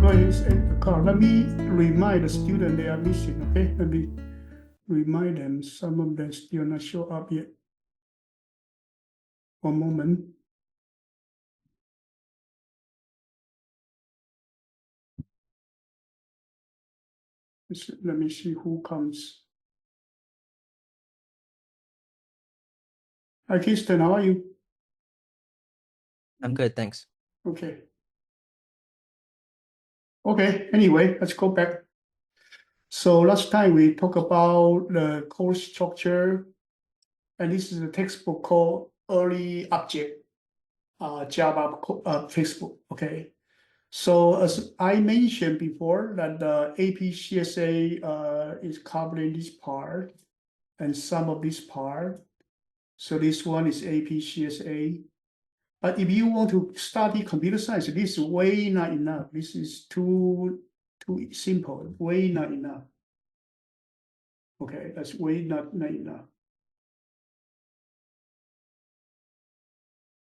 going to call. Let me remind the student they are missing, okay? Let me remind them. Some of them still not show up yet. One moment. Let me see who comes. Hi, Kirsten, how are you? I'm good, thanks. Okay. Okay, anyway, let's go back. So last time we talked about the course structure, and this is a textbook called Early Object Java textbook, okay? So as I mentioned before, that the APCSA is covering this part and some of this part. So this one is APCSA. But if you want to study computer science, this is way not enough. This is too simple, way not enough. Okay, that's way not enough.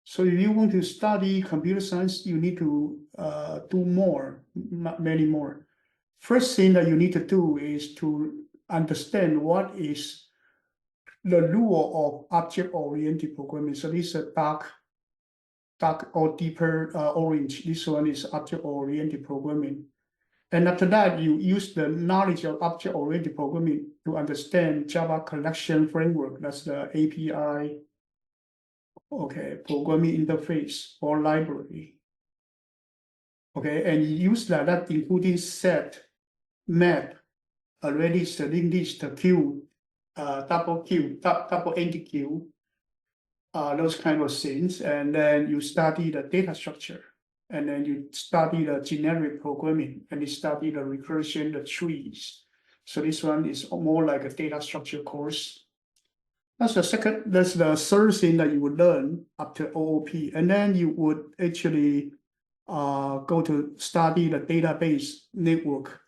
So if you want to study computer science, you need to do more, many more. First thing that you need to do is to understand what is the rule of object-oriented programming. So this is a dark or deeper orange. This one is object-oriented programming. And after that, you use the knowledge of object-oriented programming to understand Java collection framework. That's the API, okay, programming interface or library. Okay, and you use that including set, map, array list, linked list, queue, double empty queue, those kind of things. And then you study the data structure. And then you study the generic programming, and you study the recursion, the trees. So this one is more like a data structure course. That's the third thing that you would learn after OOP. And then you would actually go to study the database network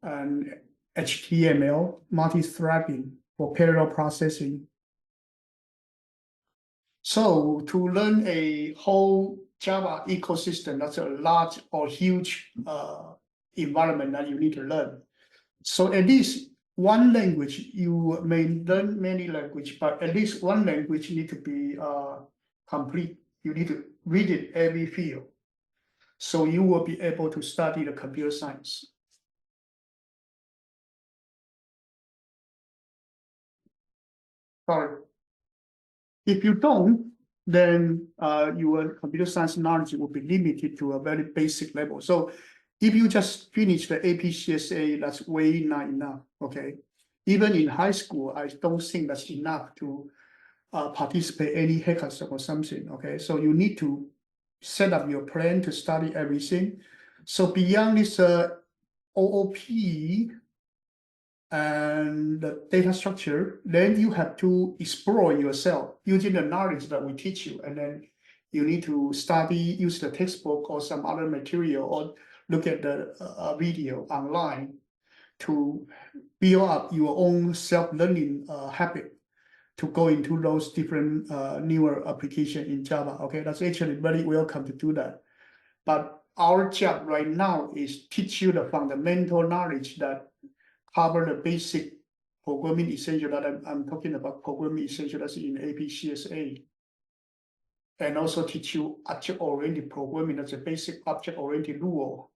and HTML, multi-threading for parallel processing. So to learn a whole Java ecosystem, that's a large or huge environment that you need to learn. So at least one language, you may learn many languages, but at least one language need to be complete. You need to read it every field. So you will be able to study the computer science. Sorry. If you don't, then your computer science knowledge will be limited to a very basic level. So if you just finish the APCSA, that's way not enough, okay? Even in high school, I don't think that's enough to participate any hackathon or something, okay? So you need to set up your plan to study everything. So beyond this OOP and the data structure, then you have to explore yourself using the knowledge that we teach you. And then you need to study, use the textbook or some other material, or look at the video online to build up your own self-learning habit to go into those different newer applications in Java. Okay, that's actually very welcome to do that. But our job right now is teach you the fundamental knowledge that cover the basic programming essential that I'm talking about, programming essential that's in APCSA. And also teach you object-oriented programming, that's a basic object-oriented rule.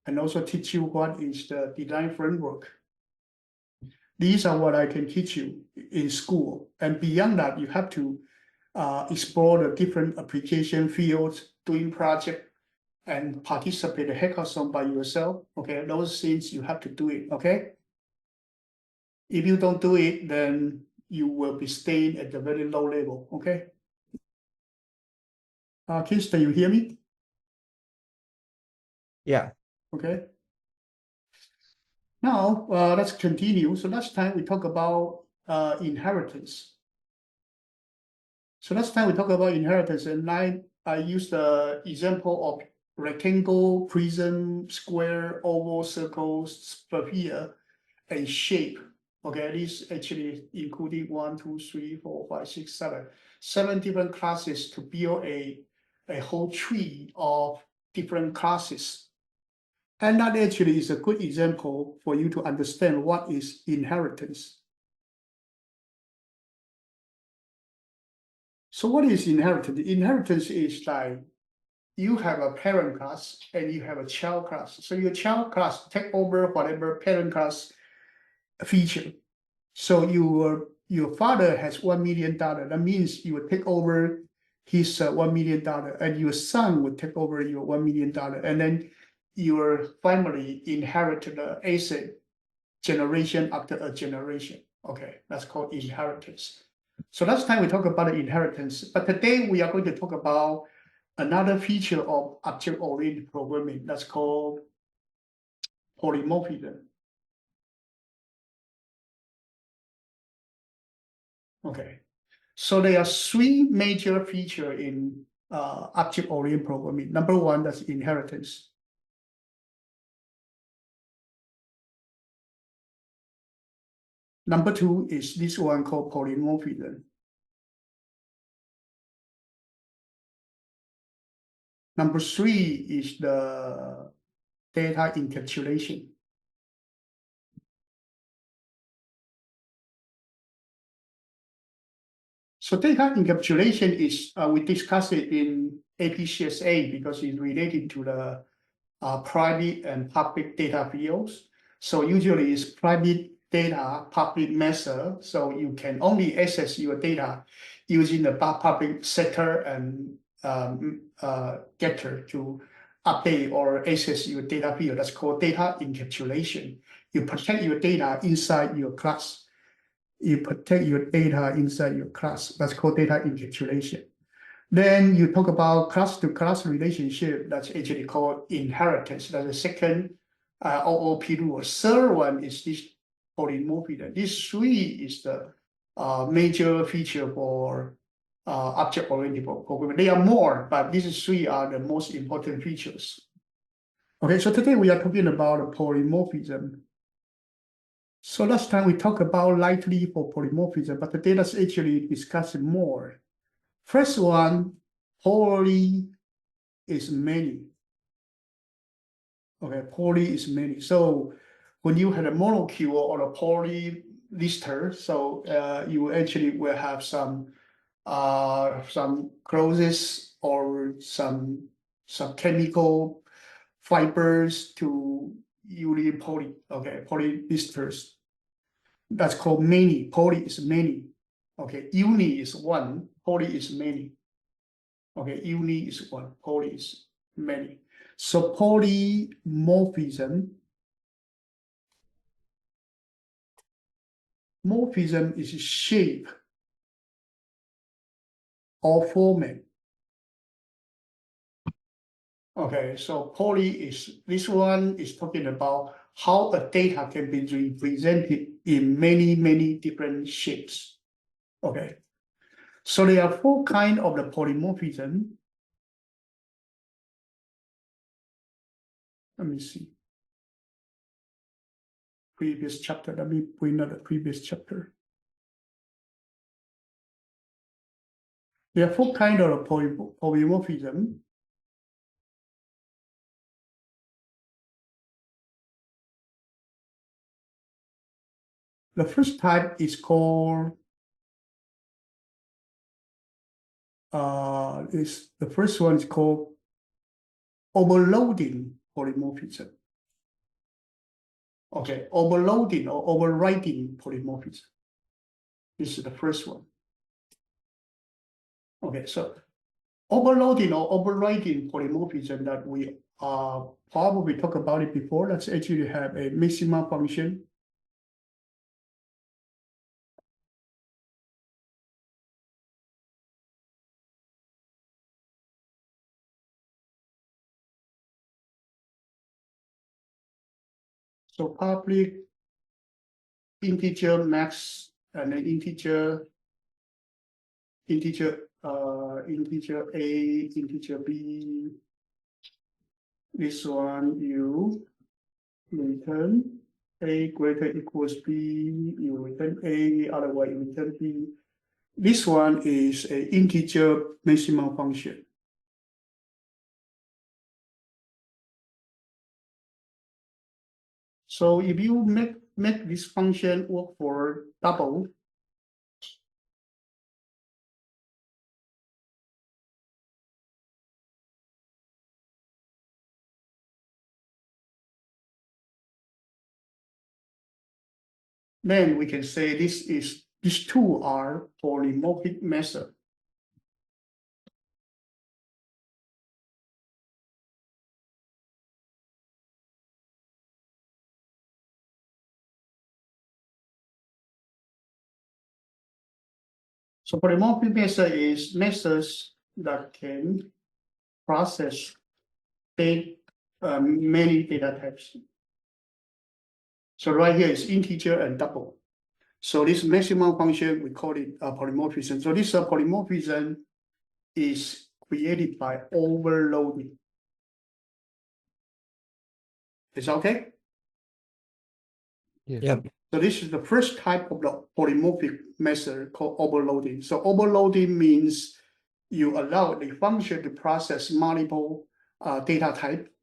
And also teach you what is the design framework. These are what I can teach you in school. And beyond that, you have to explore the different application fields, doing project, and participate in a hackathon by yourself. Okay, those things you have to do it, okay? If you don't do it, then you will be staying at the very low level, okay? Kirsten, you hear me? Yeah. Okay. Now, let's continue. So last time we talked about inheritance. So last time we talked about inheritance, and I used the example of rectangle, prism, square, oval, circle, sphere, and shape. Okay, this actually including 1, 2, 3, 4, 5, 6, 7. 7 different classes to build a whole tree of different classes. And that actually is a good example for you to understand what is inheritance. So what is inheritance? Inheritance is like you have a parent class and you have a child class. So your child class take over whatever parent class feature. So your father has $1 million. That means you will take over his $1 million, and your son will take over your $1 million, and then your family inherit the asset generation after a generation. Okay, that's called inheritance. So last time we talked about the inheritance, but today we are going to talk about another feature of object-oriented programming that's called polymorphism. Okay, so there are three major features in object-oriented programming. Number one, that's inheritance. Number two is this one called polymorphism. Number three is the data encapsulation. So data encapsulation is, we discussed it in APCSA because it's related to the private and public data fields. So usually it's private data, public method. So you can only access your data using the public setter and getter to update or access your data field. That's called data encapsulation. You protect your data inside your class. You protect your data inside your class. That's called data encapsulation. Then you talk about class-to-class relationship. That's actually called inheritance. That's the second OOP rule. Third one is this polymorphism. These three is the major feature for object-oriented programming. There are more, but these three are the most important features. Okay, so today we are talking about polymorphism. So last time we talked about likely for polymorphism, but today let's actually discuss it more. First one, poly is many. Okay, poly is many. So when you have a molecule or a poly lister, so you actually will have some clauses or some chemical fibers to uni poly. Okay, poly listers. That's called many. Poly is many. Okay, uni is one. Poly is many. Okay, uni is one. Poly is many. So polymorphism. Morphism is shape or format. Okay, so poly is, this one is talking about how a data can be represented in many different shapes. Okay, so there are four kinds of the polymorphism. Let me see. Previous chapter, let me bring up the previous chapter. There are four kinds of polymorphism. The first type is called the first one is called overloading polymorphism. Okay, overloading or overriding polymorphism. This is the first one. Okay, so overloading or overriding polymorphism that we probably talked about it before. Let's actually have a maximum function. So public integer max and then integer A, integer B. This one you return A greater equals B, you return A, otherwise you return B. This one is an integer maximum function. So if you make this function work for double, then we can say these two are polymorphic method. So polymorphic method is methods that can process many data types. So right here is integer and double. So this maximum function, we call it polymorphism. So this polymorphism is created by overloading. Is that okay? Yep. So this is the first type of the polymorphic method called overloading. So overloading means you allow the function to process multiple data type,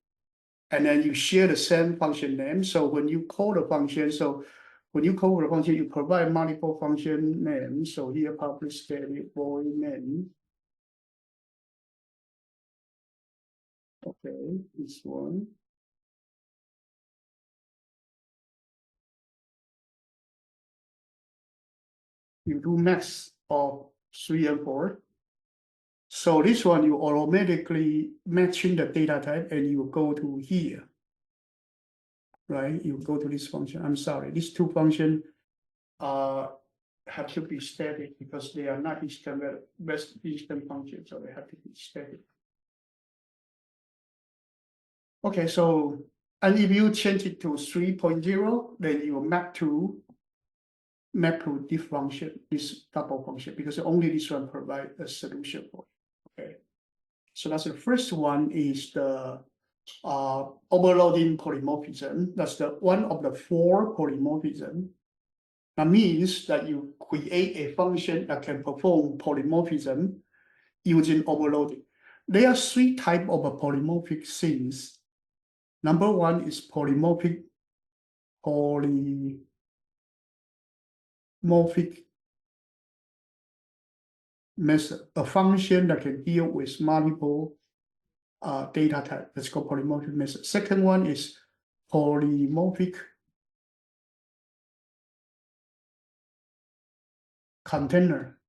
and then you share the same function name. So when you call the function, you provide multiple function names. So here public static void name. Okay, this one. You do max of 3 and 4. So this one, you automatically matching the data type and you go to here, right? You go to this function. I'm sorry, these two functions have to be static because they are not instant functions, so they have to be static. Okay, so, and if you change it to 3.0, then you map to this function, this double function, because only this one provides a solution for it. Okay, so that's the first one is the overloading polymorphism. That's the one of the 4 polymorphism. That means that you create a function that can perform polymorphism using overloading. There are 3 types of polymorphic things. Number 1 is polymorphic method, a function that can deal with multiple data type. That's called polymorphic method. Second one is polymorphic container.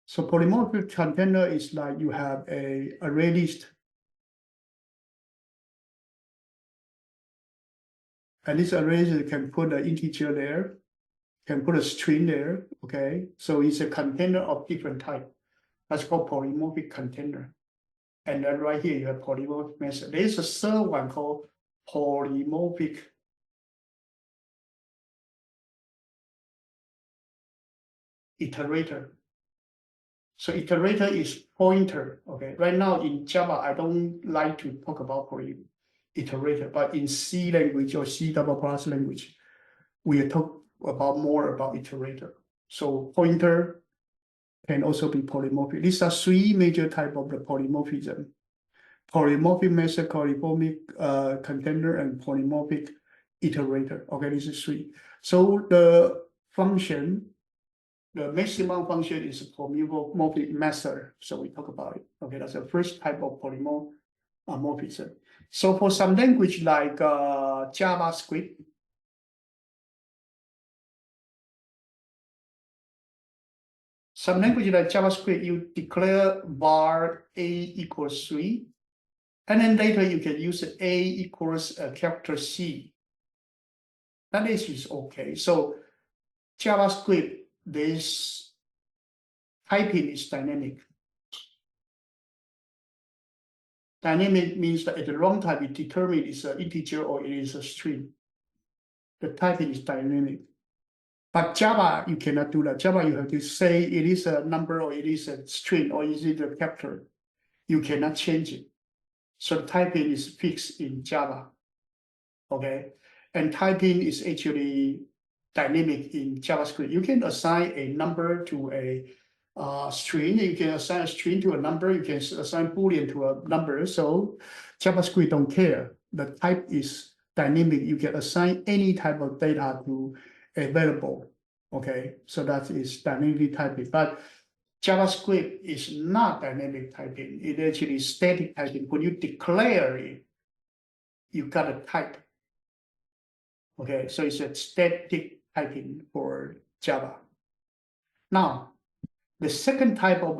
So polymorphic container is like you have a array list, and this array list can put an integer there, can put a string there. Okay, so it's a container of different type. That's called polymorphic container. And then right here you have polymorphic method. There's a third one called polymorphic iterator. So iterator is pointer. Okay, right now in Java, I don't like to talk about iterator, but in C language or C++ language, we talk about more about iterator. So pointer can also be polymorphic. These are 3 major types of the polymorphism: polymorphic method, polymorphic container, and polymorphic iterator. Okay, this is 3. So the function, the maximum function is a polymorphic method. So we talk about it. Okay, that's the first type of polymorphism. So for some language like JavaScript, you declare var a equals 3, and then later you can use a equals a character C. That is okay. So JavaScript, this typing is dynamic. Dynamic means that at the runtime it determines it's an integer or it is a string. The typing is dynamic. But Java, you cannot do that. Java, you have to say it is a number or it is a string or is it a character. You cannot change it. So the typing is fixed in Java. Okay, and typing is actually dynamic in JavaScript. You can assign a number to a string. You can assign a string to a number. You can assign Boolean to a number. So JavaScript don't care. the type is dynamic. You can assign any type of data to a variable. Okay, so that is dynamic typing. But JavaScript is not dynamic typing. It actually is static typing. When you declare it, you got a type. Okay, so it's a static typing for Java. Now, the second type of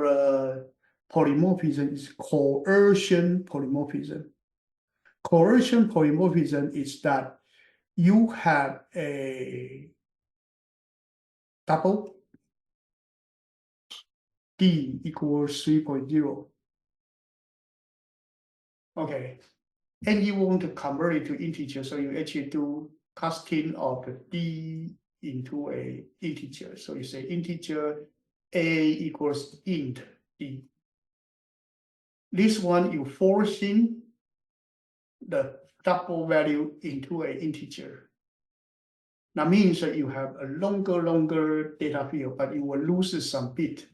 polymorphism is coercion polymorphism. Coercion polymorphism is that you have a double d equals 3.0. Okay, and you want to convert it to integer, so you actually do casting of the d into a integer. So you say integer a equals int d. This one you forcing the double value into an integer. That means that you have a longer data field, but you will lose some bit.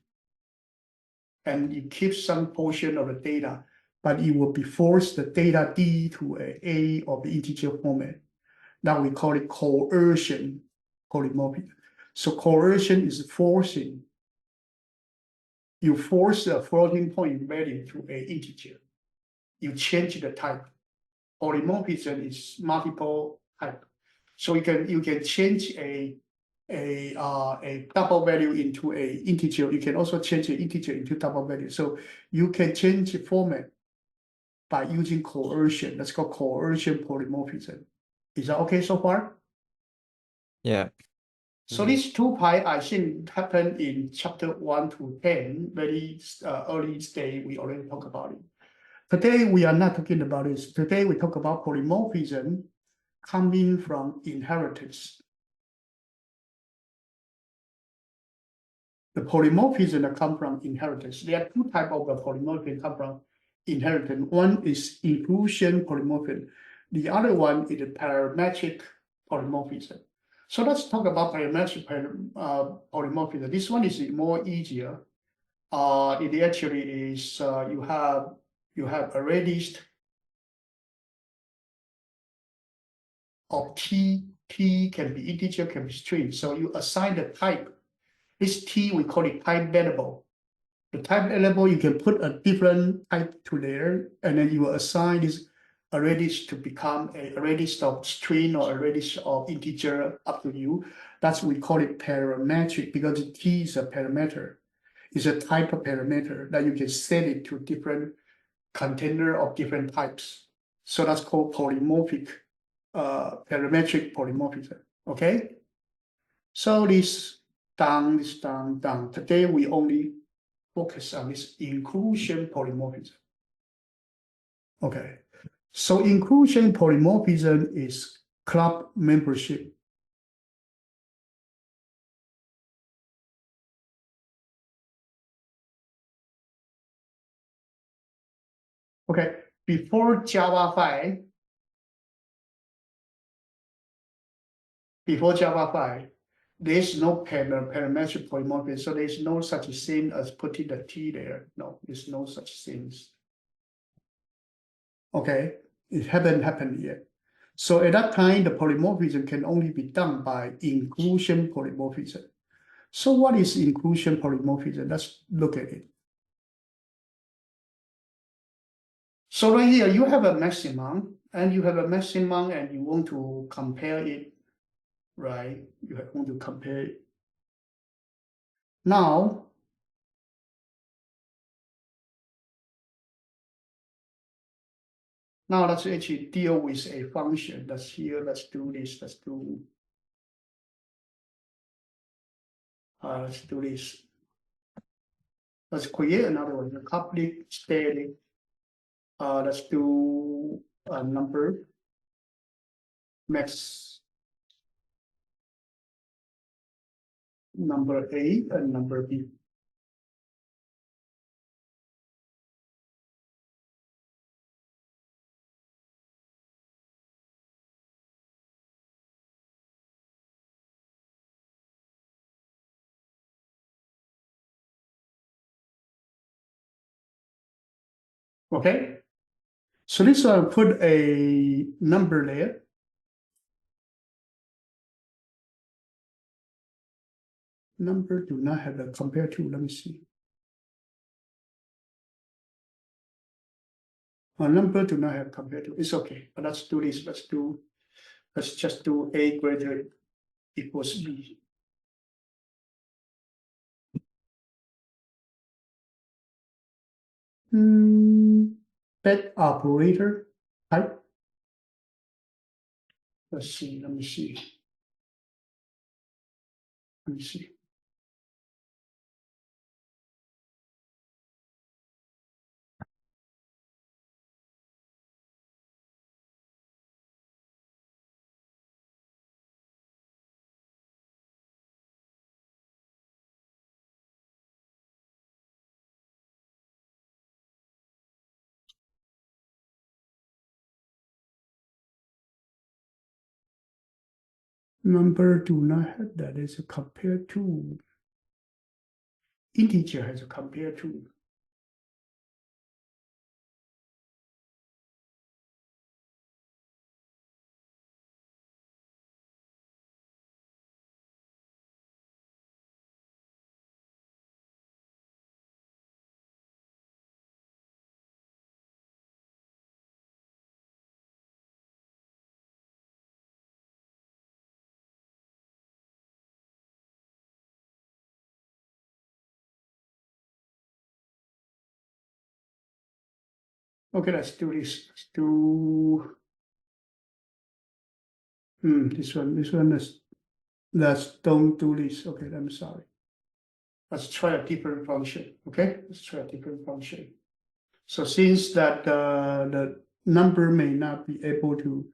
And you keep some portion of the data, but you will be forced the data d to a of the integer format. Now we call it coercion polymorphism. So coercion is forcing. You force a floating point value to an integer. You change the type. Polymorphism is multiple type. So you can change a double value into a integer. You can also change an integer into double value. So you can change the format by using coercion. That's called coercion polymorphism. Is that okay so far? Yeah. So these two pi, I think, happened in chapter 1 to 10, very early stage. We already talked about it. Today we are not talking about this. Today we talk about polymorphism coming from inheritance. The polymorphism that come from inheritance. There are two types of polymorphism come from inheritance. One is inclusion polymorphism. The other one is parametric polymorphism. So let's talk about parametric polymorphism. This one is more easier. It actually is you have a radius of t. T can be integer, can be string. So you assign the type. This t we call it type variable. The type variable you can put a different type to there, and then you will assign this array to become a array of string or array of integer, up to you. That's we call it parametric, because t is a parameter. It's a type of parameter that you can set it to different container of different types. So that's called polymorphic, parametric polymorphism. Okay. So this down. Today we only focus on this inclusion polymorphism. Okay, so inclusion polymorphism is club membership. Okay, before Java 5, there's no parametric polymorphism, so there's no such thing as putting the t there. No, there's no such things. Okay, it haven't happened yet. So at that time, the polymorphism can only be done by inclusion polymorphism. So what is inclusion polymorphism? Let's look at it. So right here, you have a maximum, and you want to compare it, right? You want to compare it. Now, let's actually deal with a function. Let's do this. Let's do this. Let's create another one, the public static. Let's do a number max number A and number B. Okay. So this one, put a number there. Number do not have a compare to, let me see. A number do not have compare to, it's okay, but let's do this, let's just do A greater equals B. That operator type. Let's see, let me see. Let me see. Number do not have that is a compare to. Integer has a compare to. Okay, let's do this. Let's do this one is, let's don't do this. Okay, I'm sorry. Let's try a different function. Okay, let's try a different function. So since that the number may not be able to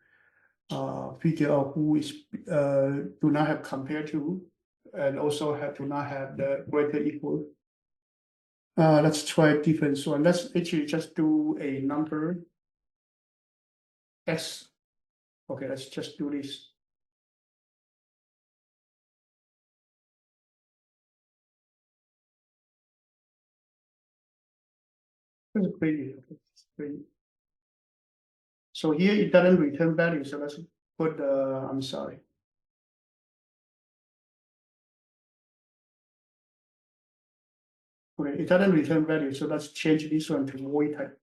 figure out who is do not have compare to, and also have to not have the greater equal. Let's try a different one. Let's actually just do a number s. Okay, let's just do this. It's crazy. Okay, it's crazy. So here it doesn't return value. So let's put I'm sorry. Okay, it doesn't return value. So let's change this one to void type.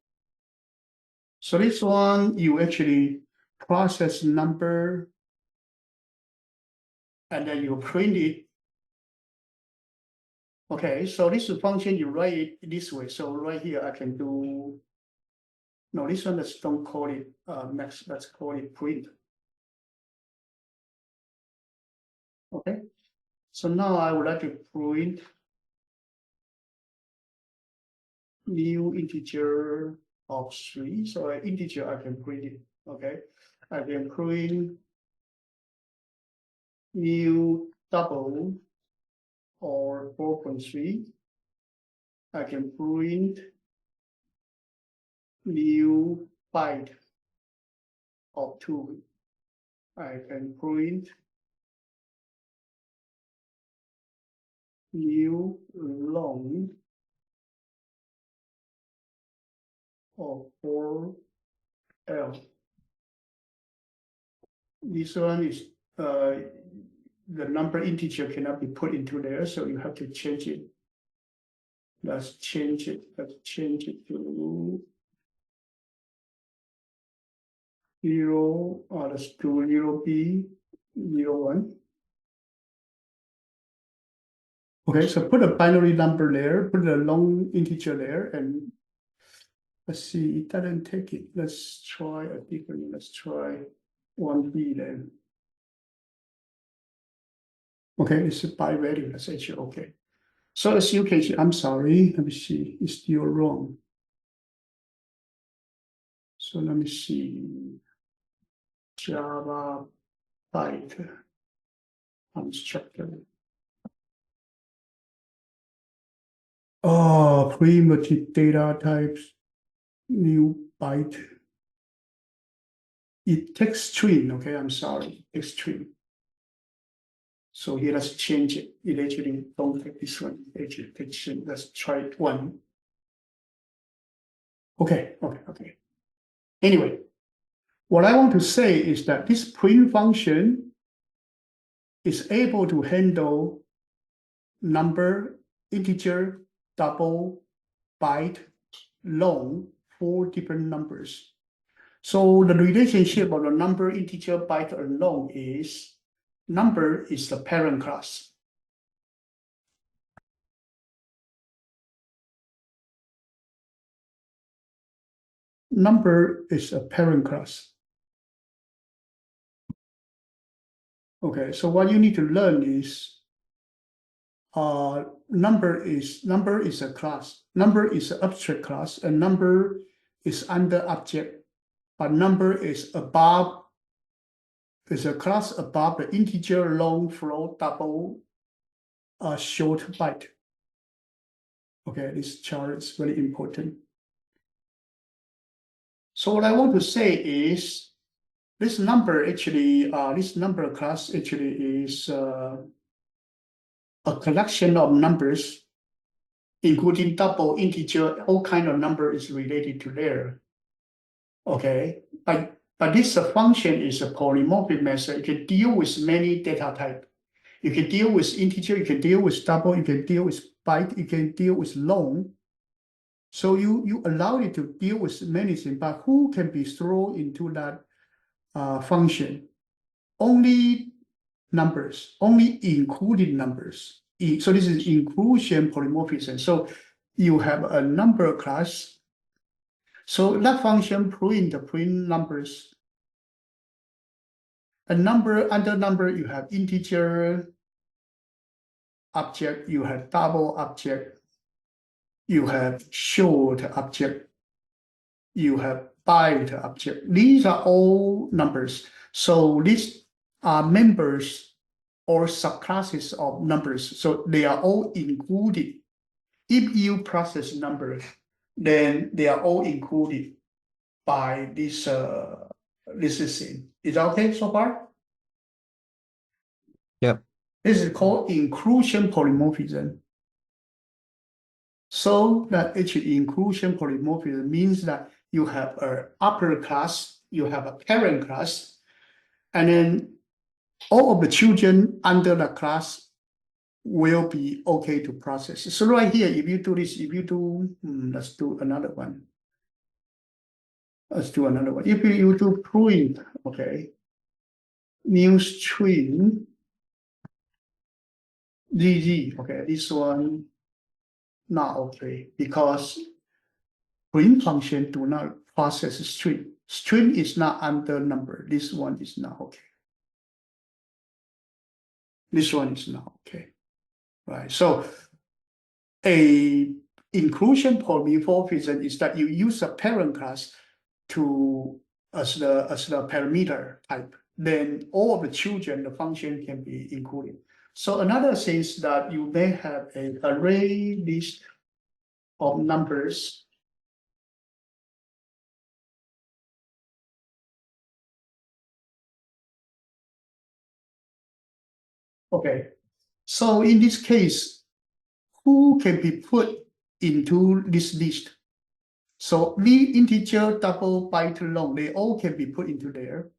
So this one, you actually process number and then you print it. Okay, so this function, you write it this way. So right here, I can do, no, this one, let's don't call it next, let's call it print. Okay, so now I would like to print new integer of 3. So an integer, I can print it. Okay, I can print new double or 4.3. I can print new byte of 2. I can print new long of 4L. This one is the number integer cannot be put into there, so you have to change it. Let's change it. Let's change it to 0. Let's do 0B, 0, 1. Okay, so put a binary number there, put a long integer there, and let's see, it doesn't take it. Let's try a different, let's try 1B then. Okay, it's a by value, that's actually okay. So as you can see, I'm sorry, let me see, it's still wrong. So let me see, Java byte constructor. Oh, primitive data types, new byte. It takes string, okay, I'm sorry, takes string. So here, let's change it. It actually don't take this one, it actually takes string. Let's try it 1. Okay. Anyway, what I want to say is that this print function is able to handle number, integer, double, byte, long, 4 different numbers. So the relationship of the number, integer, byte, and long is number is the parent class. Number is a parent class. Okay, so what you need to learn is number is a class. Number is an abstract class, and number is under object, but number is above, is a class above the integer, long, float, double, short, byte. Okay, this chart is very important. So what I want to say is this number actually, this number class actually is a collection of numbers, including double, integer, all kind of number is related to there. Okay, but this function is a polymorphic method. You can deal with many data type. You can deal with integer, you can deal with double, you can deal with byte, you can deal with long. So you allow it to deal with many things, but who can be thrown into that function? Only numbers, only included numbers. So this is inclusion polymorphism. So you have a number class. So that function print numbers. A number, under number, you have integer object, you have double object, you have short object, you have byte object. These are all numbers. So these are members or subclasses of numbers. So they are all included. If you process numbers, then they are all included by this thing. Is that okay so far? Yep. This is called inclusion polymorphism. So that actually inclusion polymorphism means that you have an upper class, you have a parent class, and then all of the children under the class will be okay to process. So right here, if you do this, if you do, let's do another one. Let's do another one. If you do print, okay, new string, ZZ, okay, this one not okay because print function do not process string. String is not under number. This one is not okay. This one is not okay, right? So a inclusion polymorphism is that you use a parent class to as the parameter type. Then all of the children, the function can be included. So another thing is that you may have an array list of numbers. Okay, so in this case, who can be put into this list? So the integer, double, byte, long, they all can be put into there.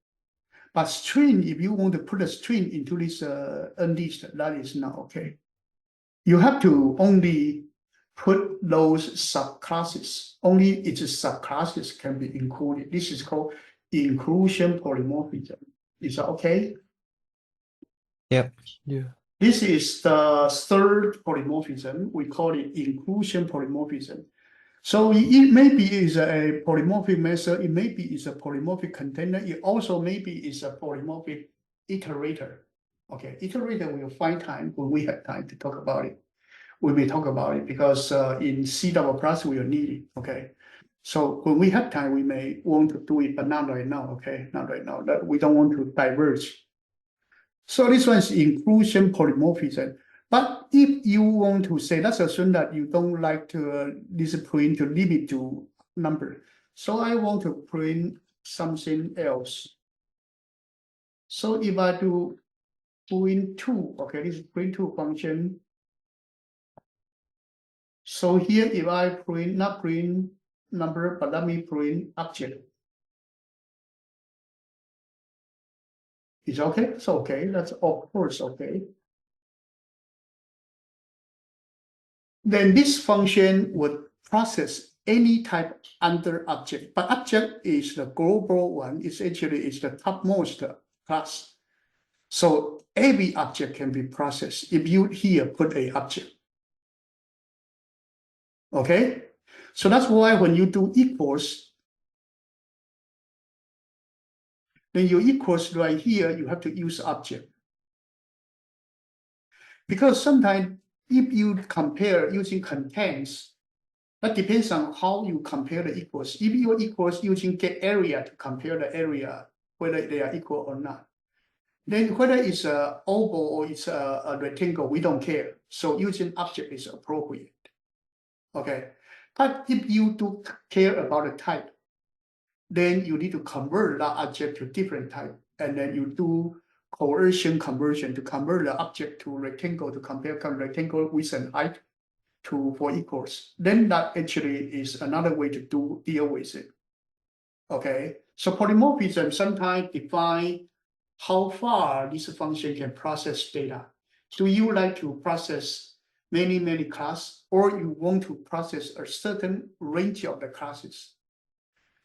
But string, if you want to put a string into this list, that is not okay. You have to only put those subclasses. Only its subclasses can be included. This is called inclusion polymorphism. Is that okay? Yep. Yeah. This is the third polymorphism. We call it inclusion polymorphism. So it maybe is a polymorphic method. It maybe is a polymorphic container. It also maybe is a polymorphic iterator. Okay, iterator will find time when we have time to talk about it. We will talk about it because in C++ we will need it. Okay, so when we have time, we may want to do it, but not right now. Okay, not right now. That we don't want to diverge. So this one is inclusion polymorphism. But if you want to say, let's assume that you don't like to this print to limit to number. So I want to print something else. So if I do print 2, okay, this is print 2 function. So here, if I print, not print number, but let me print object. Is okay? It's okay. That's of course okay. Then this function would process any type under object, but object is the global one. It's actually is the topmost class. So every object can be processed if you here put a object. Okay, so that's why when you do equals, then your equals right here, you have to use object. Because sometimes if you compare using contains, that depends on how you compare the equals. If your equals using get area to compare the area, whether they are equal or not, then whether it's an oval or it's a rectangle, we don't care. So using object is appropriate. Okay, but if you do care about the type, then you need to convert that object to different type, and then you do coercion conversion to convert the object to rectangle to compare rectangle width and height for equals. Then that actually is another way to deal with it. Okay, so polymorphism sometimes define how far this function can process data. Do you like to process many classes, or you want to process a certain range of the classes?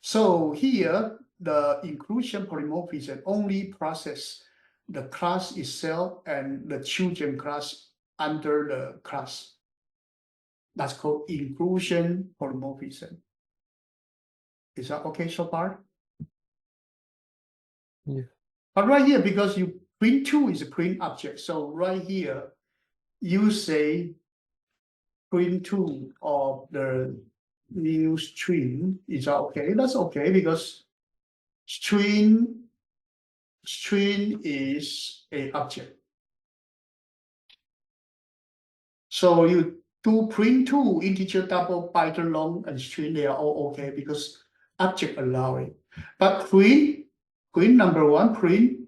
So here, the inclusion polymorphism only process the class itself and the children class under the class. That's called inclusion polymorphism. Is that okay so far? Yeah. But right here, because you print2 is a print object, so right here, you say print2 of the new string. Is that okay? That's okay because string is a object. So you do print2 integer, double, byte long, and string, they are all okay because object allow it. But print number one, print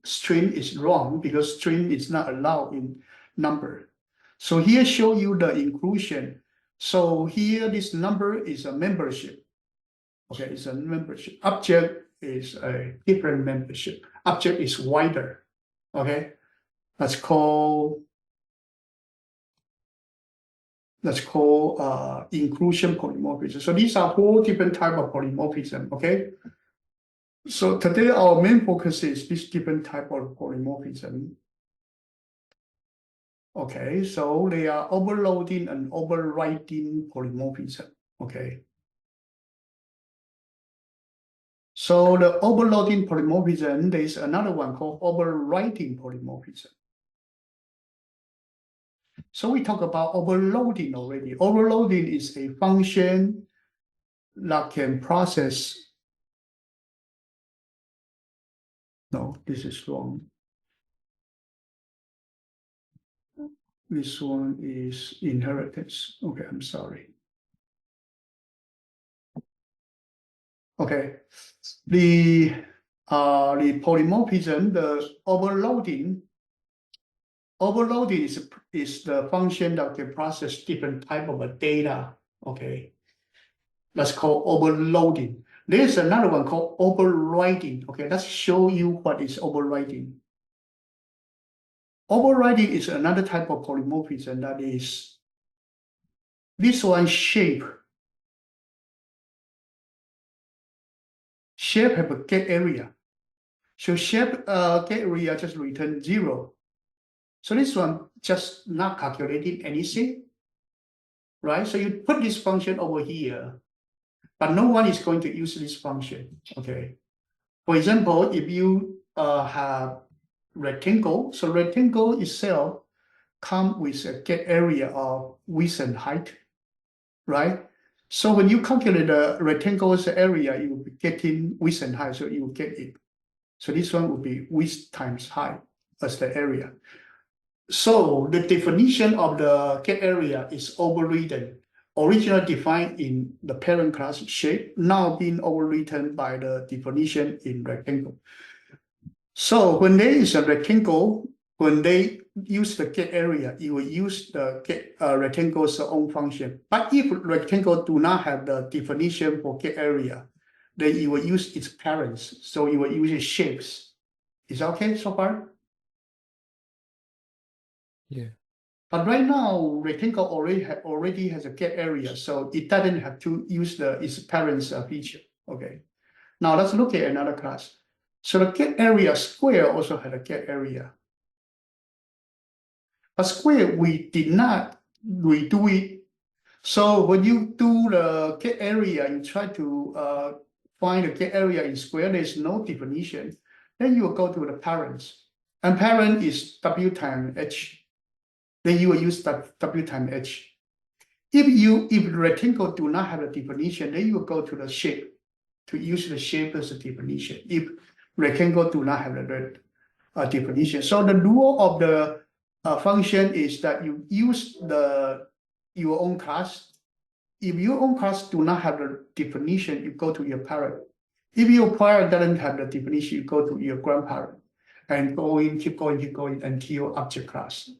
string is wrong because string is not allowed in number. So here show you the inclusion. So here this number is a membership. Okay, it's a membership. Object is a different membership. Object is wider. Okay, that's called inclusion polymorphism. So these are 4 different types of polymorphism. Okay. So today our main focus is this different type of polymorphism. Okay, so they are overloading and overwriting polymorphism. Okay. So the overloading polymorphism, there is another one called overwriting polymorphism. So we talk about overloading already. Overloading is a function that can process. No, this is wrong. This one is inheritance. Okay, I'm sorry. Okay, the polymorphism, the overloading is the function that can process different type of data. Okay, that's called overloading. There's another one called overriding. Okay, let's show you what is overriding. Overriding is another type of polymorphism that is this one shape. Shape have a get area. So shape get area just return 0. So this one just not calculating anything, right? So you put this function over here, but no one is going to use this function. Okay. For example, if you have rectangle, so rectangle itself come with a get area of width and height, right? So when you calculate the rectangle's area, you will be getting width and height, so you will get it. So this one would be width times height as the area. So the definition of the get area is overridden. Originally defined in the parent class shape, now being overwritten by the definition in rectangle. So when there is a rectangle, when they use the get area, you will use the get rectangle's own function. But if rectangle do not have the definition for get area, then you will use its parents. So you will use shapes. Is that okay so far? Yeah. But right now, rectangle already has a get area, so it doesn't have to use its parent's feature. Okay. Now let's look at another class. So the get area square also had a get area. A square, we did not redo it. So when you do the get area, you try to find the get area in square, there's no definition. Then you will go to the parents. And parent is W times H. Then you will use that W times H. If the rectangle do not have a definition, then you will go to the shape to use the shape as a definition. If rectangle do not have a definition. So the rule of the function is that you use your own class. If your own class do not have the definition, you go to your parent. If your parent doesn't have the definition, you go to your grandparent and keep going until object class.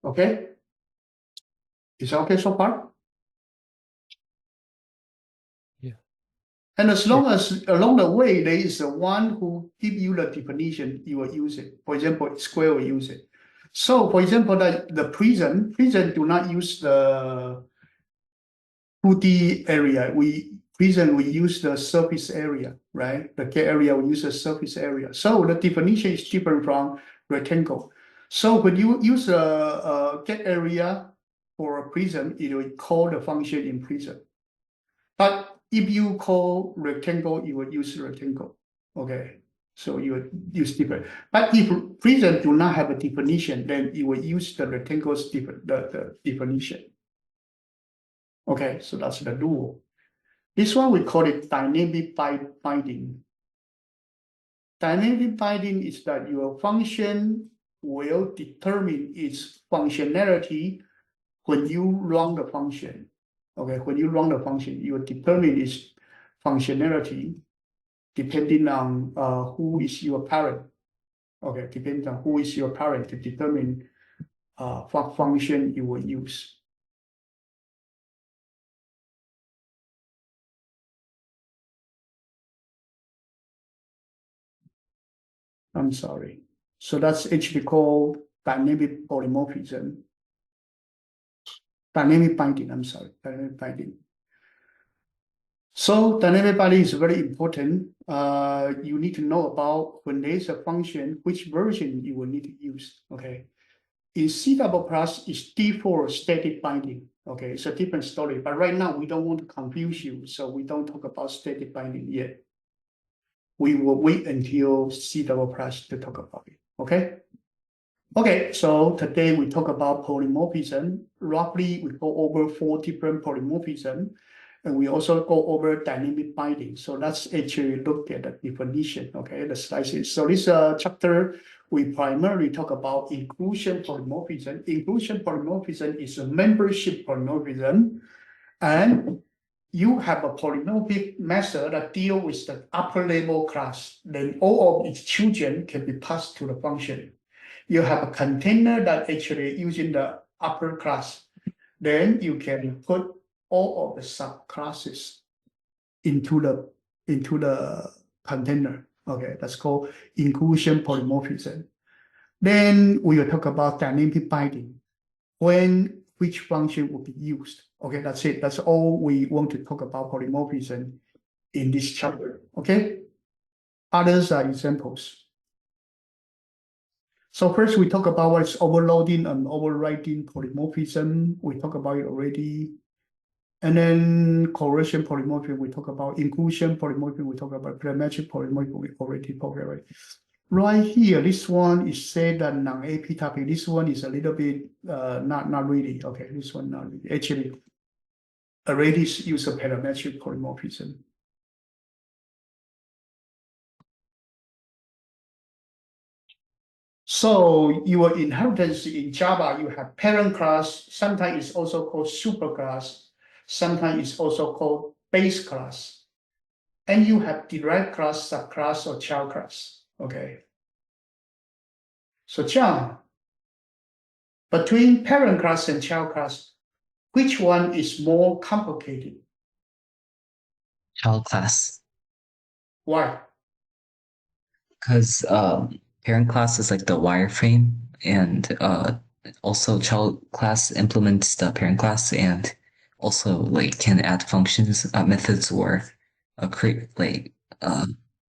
Okay? Is that okay so far? Yeah. And as long as along the way there is one who give you the definition, you will use it. For example, square will use it. So for example, the prism do not use the 2D area. Prism we use the surface area, right? The get area we use the surface area. So the definition is different from rectangle. So when you use a get area for a prism, it will call the function in prism. But if you call rectangle, you would use rectangle. Okay, so you would use different. But if prism do not have a definition, then you will use the rectangle's the definition. Okay, so that's the rule. This one we call it dynamic binding. Dynamic binding is that your function will determine its functionality when you run the function. Okay, when you run the function, you will determine its functionality depending on who is your parent. Okay, depending on who is your parent to determine what function you will use. I'm sorry. So that's actually called dynamic polymorphism. Dynamic binding, I'm sorry, dynamic binding. So dynamic binding is very important. You need to know about when there's a function, which version you will need to use, okay? In C++, it's default static binding, okay? It's a different story, but right now we don't want to confuse you, so we don't talk about static binding yet. We will wait until C++ to talk about it, okay? Okay, so today we talk about polymorphism. Roughly, we go over 4 different polymorphism, and we also go over dynamic binding. So let's actually look at the definition, okay, the slices. So this chapter, we primarily talk about inclusion polymorphism. Inclusion polymorphism is a membership polymorphism, and you have a polymorphic method that deal with the upper level class. Then all of its children can be passed to the function. You have a container that actually using the upper class. Then you can put all of the subclasses into the container. Okay, that's called inclusion polymorphism. Then we will talk about dynamic binding. When which function will be used. Okay, that's it. That's all we want to talk about polymorphism in this chapter. Okay. Others are examples. So first we talk about what's overloading and overriding polymorphism. We talk about it already. And then coercion polymorphism, we talk about inclusion polymorphism, we talk about parametric polymorphism, we already talked about it. Right here, this one is said that non-AP topic. This one is a little bit not really. Okay, this one not really. Actually, already use a parametric polymorphism. So your inheritance in Java, you have parent class, sometimes it's also called superclass, sometimes it's also called base class. And you have derived class, subclass, or child class. Okay. So John, between parent class and child class, which one is more complicated? Child class. Why? Because parent class is like the wireframe, and also child class implements the parent class, and also like can add functions, methods, or create like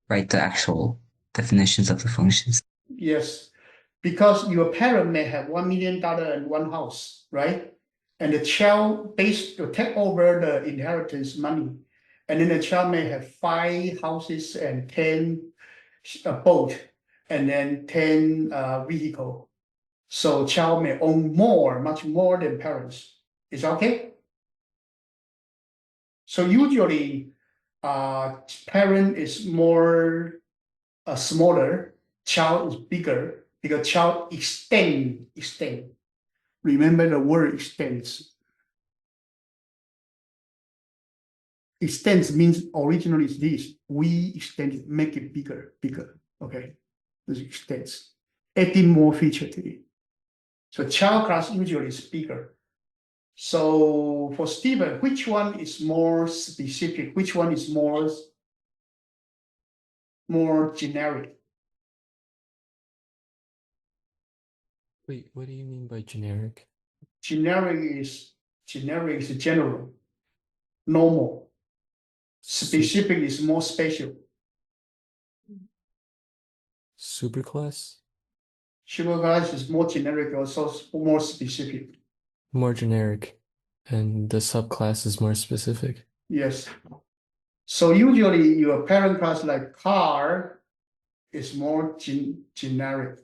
write the actual definitions of the functions. Yes, because your parent may have $1 million and one house, right? And the child to take over the inheritance money. And then the child may have 5 houses and 10 boat, and then 10 vehicle. So child may own much more than parents. Is that okay? So usually, parent is more smaller, child is bigger because child extend. Remember the word extends. Extends means originally is this. We extend it, make it bigger. Okay, this extends, adding more feature to it. So child class usually is bigger. So for Stephen, which one is more specific? Which one is more generic? Wait, what do you mean by generic? Generic is general, normal. Specific is more special. Superclass? Superclass is more generic, also more specific. More generic. And the subclass is more specific. Yes. So usually your parent class like car is more generic.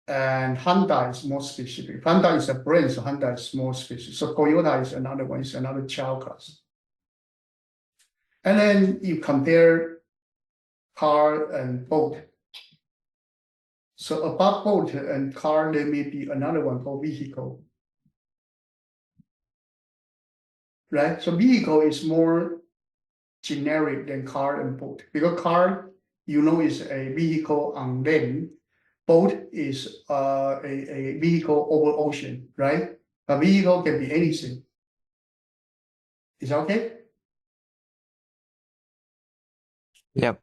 And Honda is more specific. Honda is a brand, so Honda is more specific. So Toyota is another one, is another child class. And then you compare car and boat. So above boat and car, there may be another one called vehicle. Right? So vehicle is more generic than car and boat. Because car, is a vehicle on land. Boat is a vehicle over ocean, right? A vehicle can be anything. Is that okay? Yep.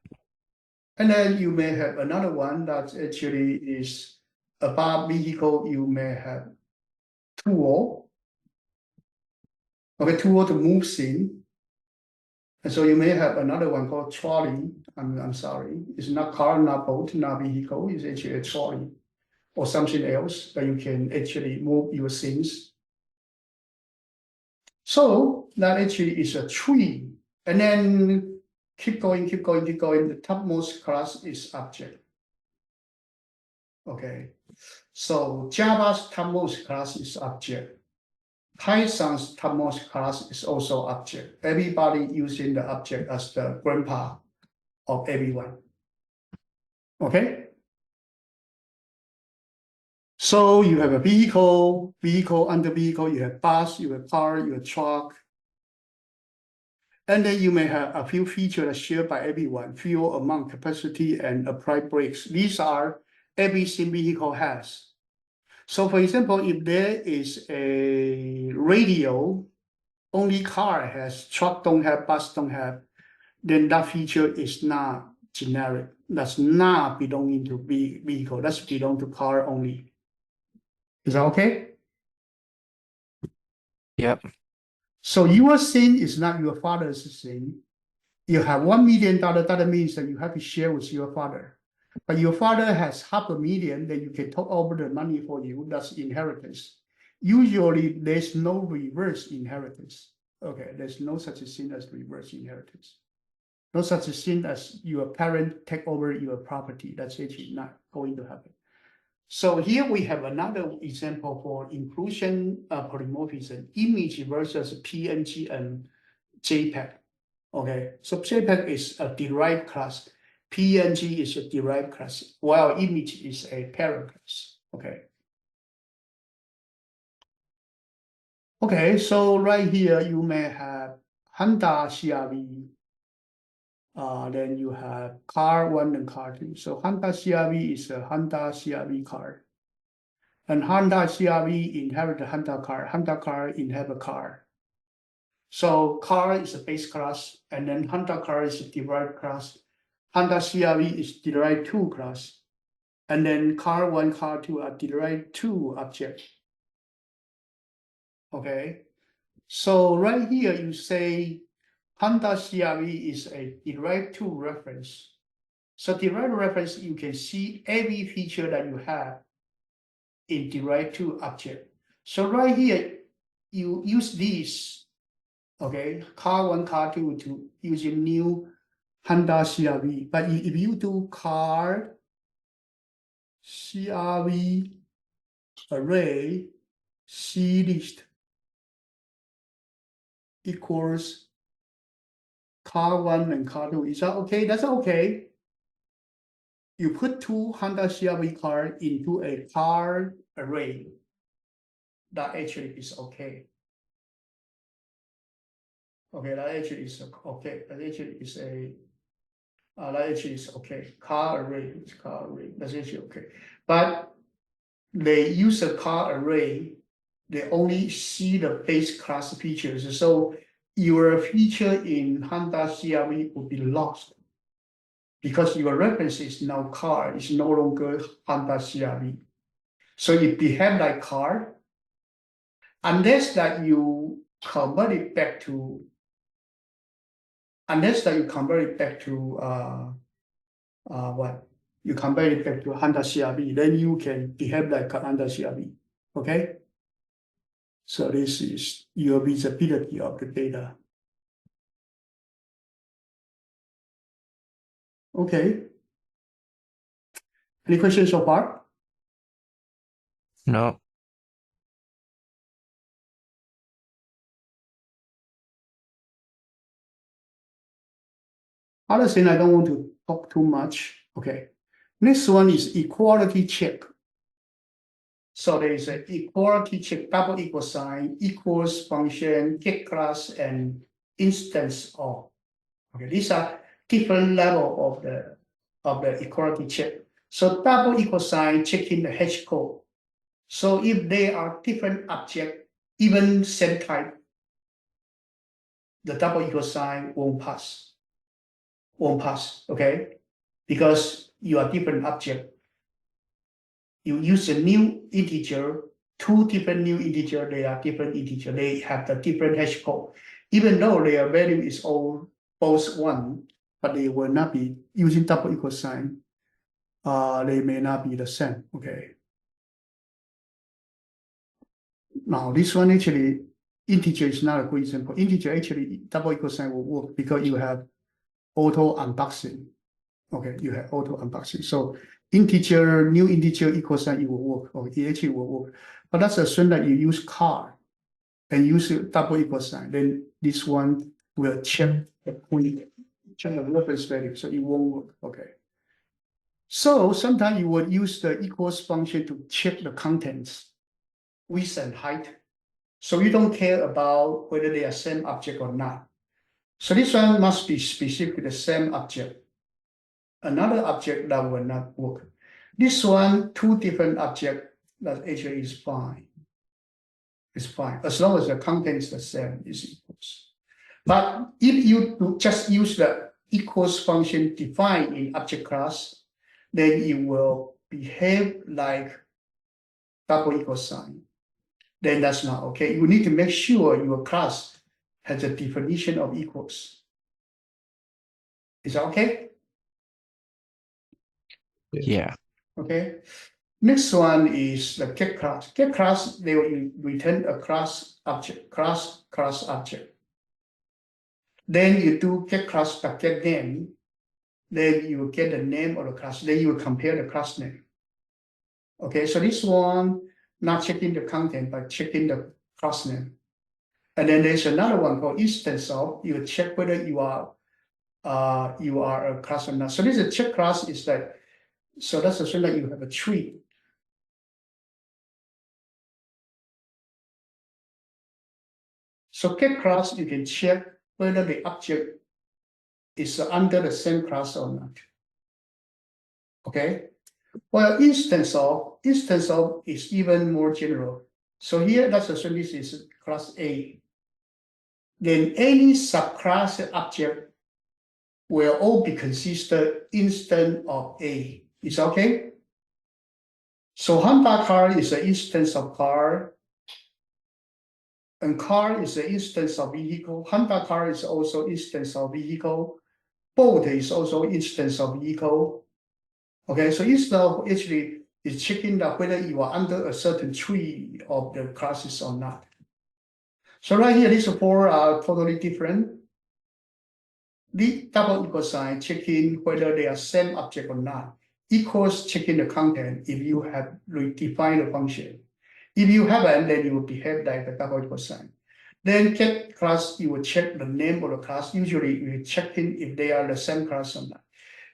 And then you may have another one that actually is above vehicle, you may have tool. Okay, tool to move things. And so you may have another one called trolley. I'm sorry, it's not car, not boat, not vehicle, it's actually a trolley or something else that you can actually move your things. So that actually is a tree. And then keep going. The topmost class is object. Okay. So Java's topmost class is object. Python's topmost class is also object. Everybody using the object as the grandpa of everyone. Okay. So you have a vehicle, under vehicle, you have bus, you have car, you have truck. And then you may have a few features shared by everyone: fuel, amount, capacity, and applied brakes. These are everything vehicle has. So for example, if there is a radio, only car has, truck don't have, bus don't have, then that feature is not generic. That's not belonging to vehicle. That's belong to car only. Is that okay? Yep. So your sin is not your father's sin. You have $1 million, that means that you have to share with your father. But your father has $500,000, then you can take over the money for you. That's inheritance. Usually, there's no reverse inheritance. Okay, there's no such a thing as reverse inheritance. No such a thing as your parent take over your property. That's actually not going to happen. So here we have another example for inclusion polymorphism, image versus PNG and JPEG. Okay, so JPEG is a derived class, PNG is a derived class, while image is a parent class. Okay. Okay, so right here you may have Honda CRV. Then you have car 1 and car 2. So Honda CRV is a Honda CRV car. And Honda CRV inherit the Honda car inherit car. So car is a base class, and then Honda car is a derived class. Honda CRV is derived 2 class, and then car 1, car 2 are derived 2 objects. Okay, so right here you say Honda CRV is a derived 2 reference. So derived reference, you can see every feature that you have in derived 2 object. So right here, you use this, okay, car 1, car 2 to use a new Honda CRV. But if you do car CRV array C list equals car 1 and car 2, is that okay? That's okay. You put 2 Honda CRV car into a car array. That actually is okay. Okay, that actually is okay. That actually is a that actually is okay. Car array, it's car array. That's actually okay. But they use a car array. They only see the base class features. So your feature in Honda CRV would be lost because your reference is now car. It's no longer Honda CRV. So it behave like car, unless that you convert it back to. Unless that you convert it back to what? You convert it back to Honda CRV, then you can behave like a Honda CRV. Okay? So this is your visibility of the data. Okay. Any questions so far? No. Other thing, I don't want to talk too much. Okay. Next one is equality check. So there is an equality check, double equal sign, equals function, get class, and instance of. Okay, these are different level of the equality check. So double equal sign checking the hash code. So if they are different object, even same type, the double equal sign won't pass. Won't pass, okay? Because you are different object. You use a new integer, 2 different new integer, they are different integer, they have the different hash code. Even though their value is all both 1, but they will not be using double equal sign. They may not be the same, okay? Now this one actually, integer is not a good example. Integer actually double equal sign will work because you have auto unboxing. Okay, you have auto unboxing. So integer, new integer equal sign, it will work, or it actually will work. But that's assume that you use car and use a double equal sign. Then this one will check the point, check the reference value, so it won't work. Okay. So sometimes you would use the equals function to check the contents, width and height. So you don't care about whether they are same object or not. So this one must be specific to the same object. Another object that will not work. This one, 2 different objects, that actually is fine. It's fine. As long as the content is the same, is equals. But if you just use the equals function defined in object class, then it will behave like double equal sign. Then that's not okay. You need to make sure your class has a definition of equals. Is that okay? Yeah. Okay. Next one is the get class. Get class, they will return a class object, class object. Then you do get class but get name. Then you will get the name of the class. Then you will compare the class name. Okay, so this one, not checking the content, but checking the class name. And then there's another one called instance of. You check whether you are a class or not. So this is a check class is that. So that's assume that you have a tree. So get class, you can check whether the object is under the same class or not. Okay. Well, instance of is even more general. So here, let's assume this is class A. Then any subclass object will all be consistent instance of A. Is okay? So Honda car is an instance of car, and car is an instance of vehicle. Honda car is also instance of vehicle. Boat is also instance of vehicle. Okay, so instead of actually is checking that whether you are under a certain tree of the classes or not. So right here, these four are totally different. The double equal sign checking whether they are same object or not. Equals checking the content if you have redefined the function. If you haven't, then you will behave like the double equal sign. Then get class, you will check the name of the class. Usually you checking if they are the same class or not.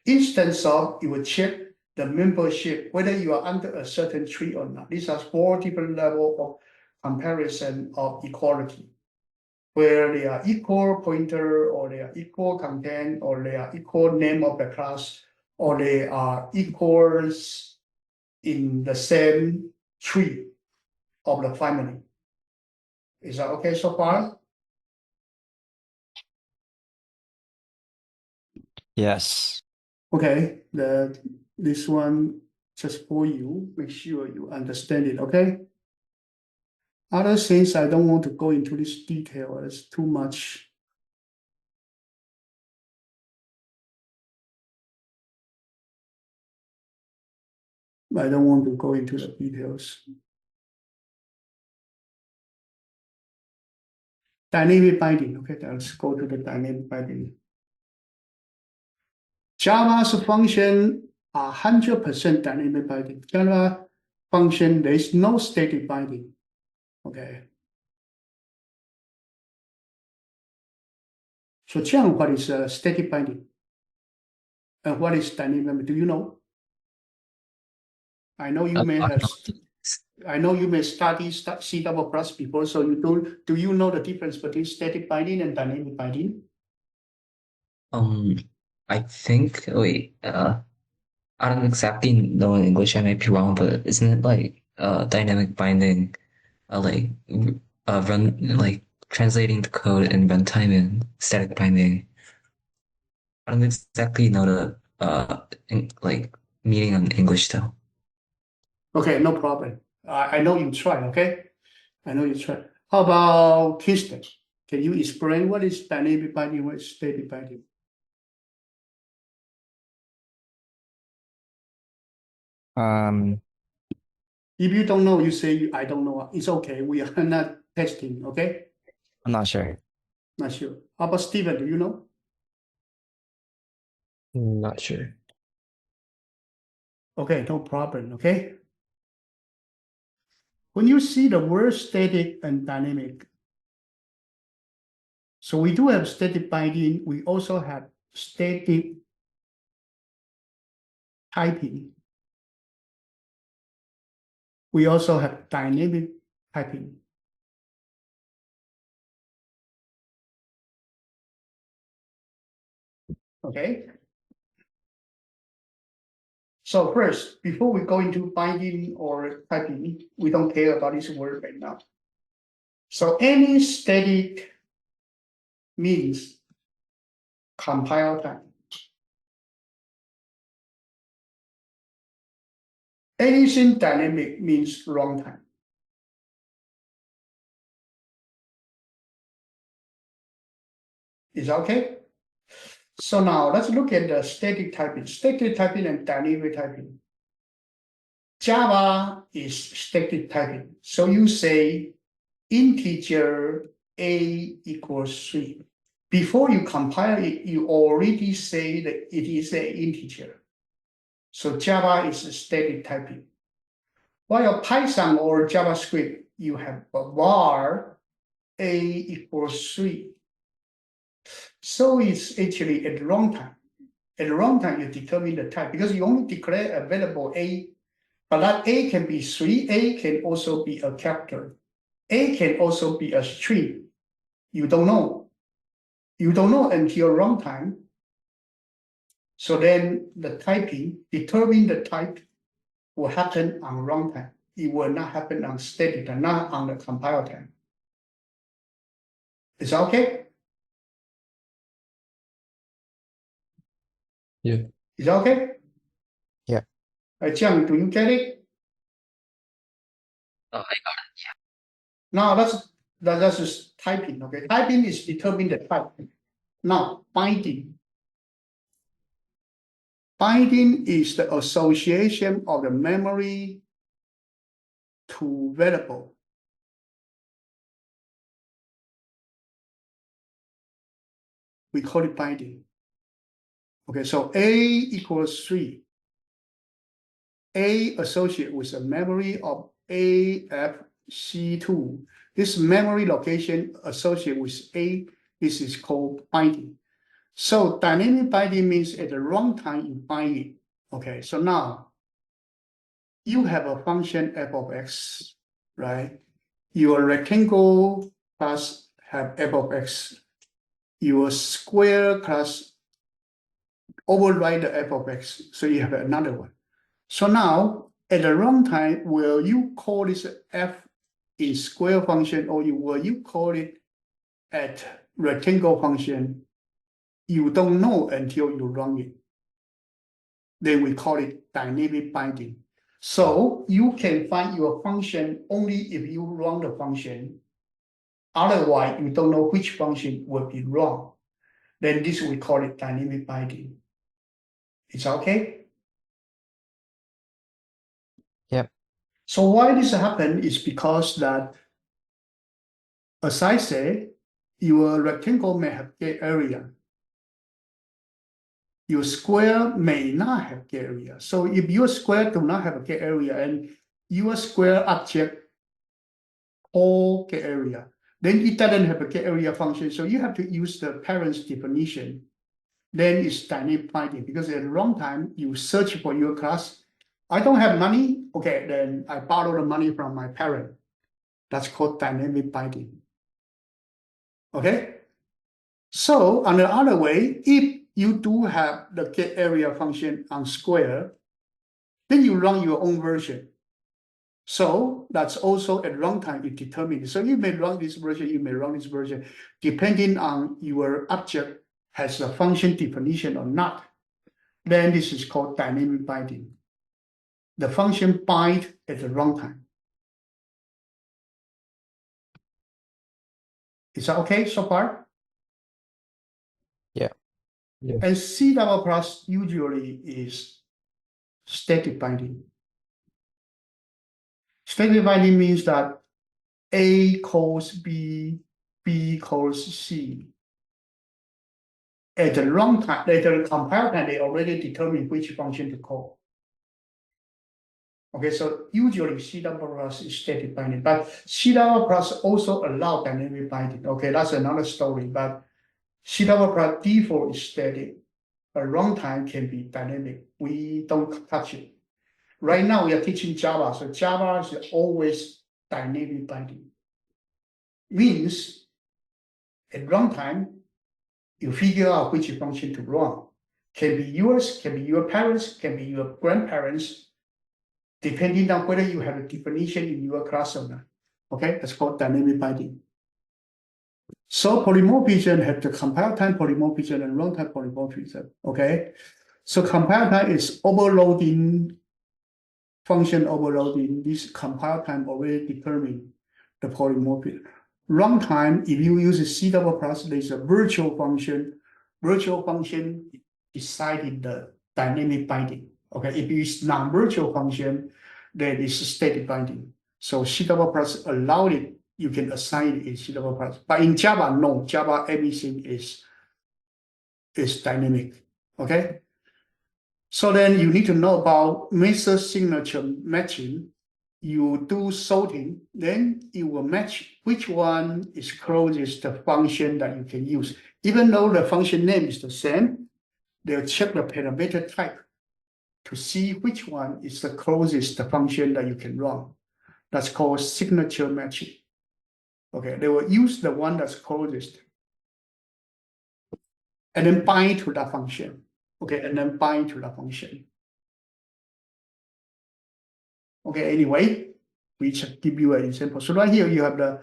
Instance of, you will check the membership, whether you are under a certain tree or not. These are four different levels of comparison of equality, where they are equal pointer, or they are equal content, or they are equal name of the class, or they are equals in the same tree of the family. Is that okay so far? Yes. Okay, this one just for you, make sure you understand it, okay? Other things, I don't want to go into this detail, it's too much. I don't want to go into the details. Dynamic binding, okay, let's go to the dynamic binding. Java's function are 100% dynamic binding. Java function, there is no static binding, okay? So Jiang, what is static binding? And what is dynamic? Do you know? I know you may have. I know you may study C++ before, so you don't. Do you know the difference between static binding and dynamic binding? I think, wait, I don't exactly know in English, I might be wrong, but isn't it like dynamic binding, run like translating the code in runtime and static binding? I don't exactly know the like meaning in English though. Okay, no problem. I know you try. Okay, I know you try. How about Kirsten? Can you explain what is dynamic binding, what is static binding? If you don't know, you say I don't know. It's okay. We are not testing. Okay, I'm not sure. not sure. How about Steven? Do you know? Not sure. Okay, no problem. Okay. When you see the word static and dynamic, so we do have static binding. We also have static typing. We also have dynamic typing. Okay. So first, before we go into binding or typing, we don't care about this word right now. So any static means compile time. Anything dynamic means runtime. Is that okay? So now let's look at the static typing and dynamic typing. Java is static typing. So you say integer a equals 3. Before you compile it, you already say that it is an integer. So Java is static typing. While Python or JavaScript, you have a var a equals 3. So it's actually at runtime. At runtime, you determine the type because you only declare a variable a, but that a can be 3, a can also be a character, a can also be a string. You don't know. You don't know until runtime. So then the typing, determine the type will happen on runtime. It will not happen on static time, not on the compile time. Is that okay? Yeah. Is that okay? Yeah. Jiang, do you get it? Oh, Now that's just typing, okay? Typing is determine the type. Now, binding. Binding is the association of the memory to variable. We call it binding. Okay, so A equals 3. A associated with a memory of AFC2. This memory location associated with A, this is called binding. So dynamic binding means at the runtime you bind it. Okay, so now you have a function f of x, right? Your rectangle class have f of x. Your square class override the f of x, so you have another one. So now at the runtime, will you call this f in square function, or will you call it at rectangle function? You don't know until you run it. Then we call it dynamic binding. So you can find your function only if you run the function. Otherwise, you don't know which function will be wrong. Then this we call it dynamic binding. It's okay? Yep. So why this happen is because that, as I say, your rectangle may have gate area. Your square may not have gate area. So if your square do not have a gate area and your square object all gate area, then it doesn't have a gate area function. So you have to use the parent's definition. Then it's dynamic binding, because at the wrong time you search for your class. I don't have money. Okay, then I borrow the money from my parent. That's called dynamic binding. Okay. So on the other way, if you do have the get area function on square, then you run your own version. So that's also at runtime it determines. So you may run this version, you may run this version, depending on your object has a function definition or not. Then this is called dynamic binding. The function bind at the runtime. Is that okay so far? Yes. And C double plus usually is static binding. Static binding means that A calls B, B calls C. At the runtime, at the compile time, they already determine which function to call. Okay, so usually C double plus is static binding, but C double plus also allow dynamic binding. Okay, that's another story, but C double plus default is static, but runtime can be dynamic. We don't touch it. Right now we are teaching Java, so Java is always dynamic binding. Means at runtime, you figure out which function to run. Can be yours, can be your parents, can be your grandparents, depending on whether you have a definition in your class or not. Okay, that's called dynamic binding. So polymorphism have the compile time polymorphism and runtime polymorphism. Okay, so compile time is overloading, function overloading. This compile time already determine the polymorphism. Runtime, if you use a C double plus, there's a virtual function. Virtual function decided the dynamic binding. Okay, if it's non-virtual function, then it's static binding. So C double plus allowed it, you can assign it in C double plus. But in Java, no. Java, everything is dynamic. Okay. So then you need to know about method signature matching. You do sorting, then it will match which one is closest to the function that you can use. Even though the function name is the same, they'll check the parameter type to see which one is the closest to the function that you can run. That's called signature matching. Okay, they will use the one that's closest and then bind to that function. Okay, and then bind to that function. Okay, anyway, we just give you an example. So right here you have the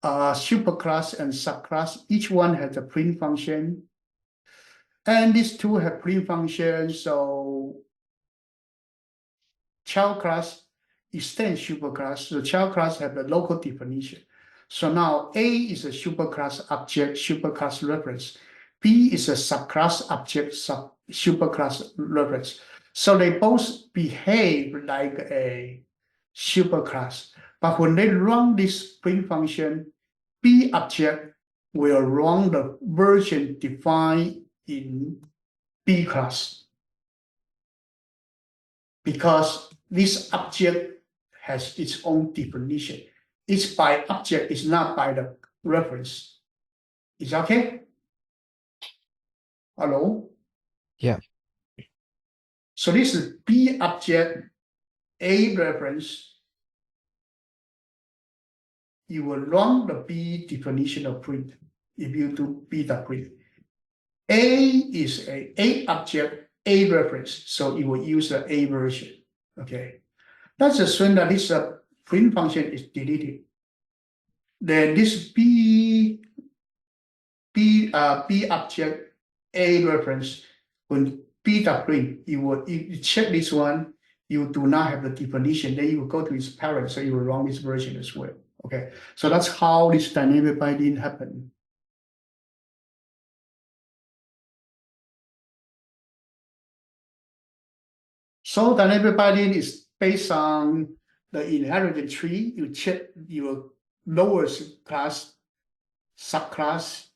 superclass and subclass. Each one has a print function. And these two have pre-function, so child class extends superclass. The child class have the local definition. So now A is a superclass object, superclass reference. B is a subclass object, superclass reference. So they both behave like a superclass. But when they run this print function, B object will run the version defined in B class. Because this object has its own definition. It's by object, it's not by the reference. Is that okay? Hello? Yeah. So this is B object, A reference. You will run the B definition of print if you do B dot print. A is a object, A reference, so you will use the A version. Okay. Let's assume that this print function is deleted. Then this B object A reference, when B dot print, you check this one, you do not have the definition, then you will go to its parent, so you will run this version as well. Okay, so that's how this dynamic binding happens. So dynamic binding is based on the inheritance tree. You check your lowest class, subclass,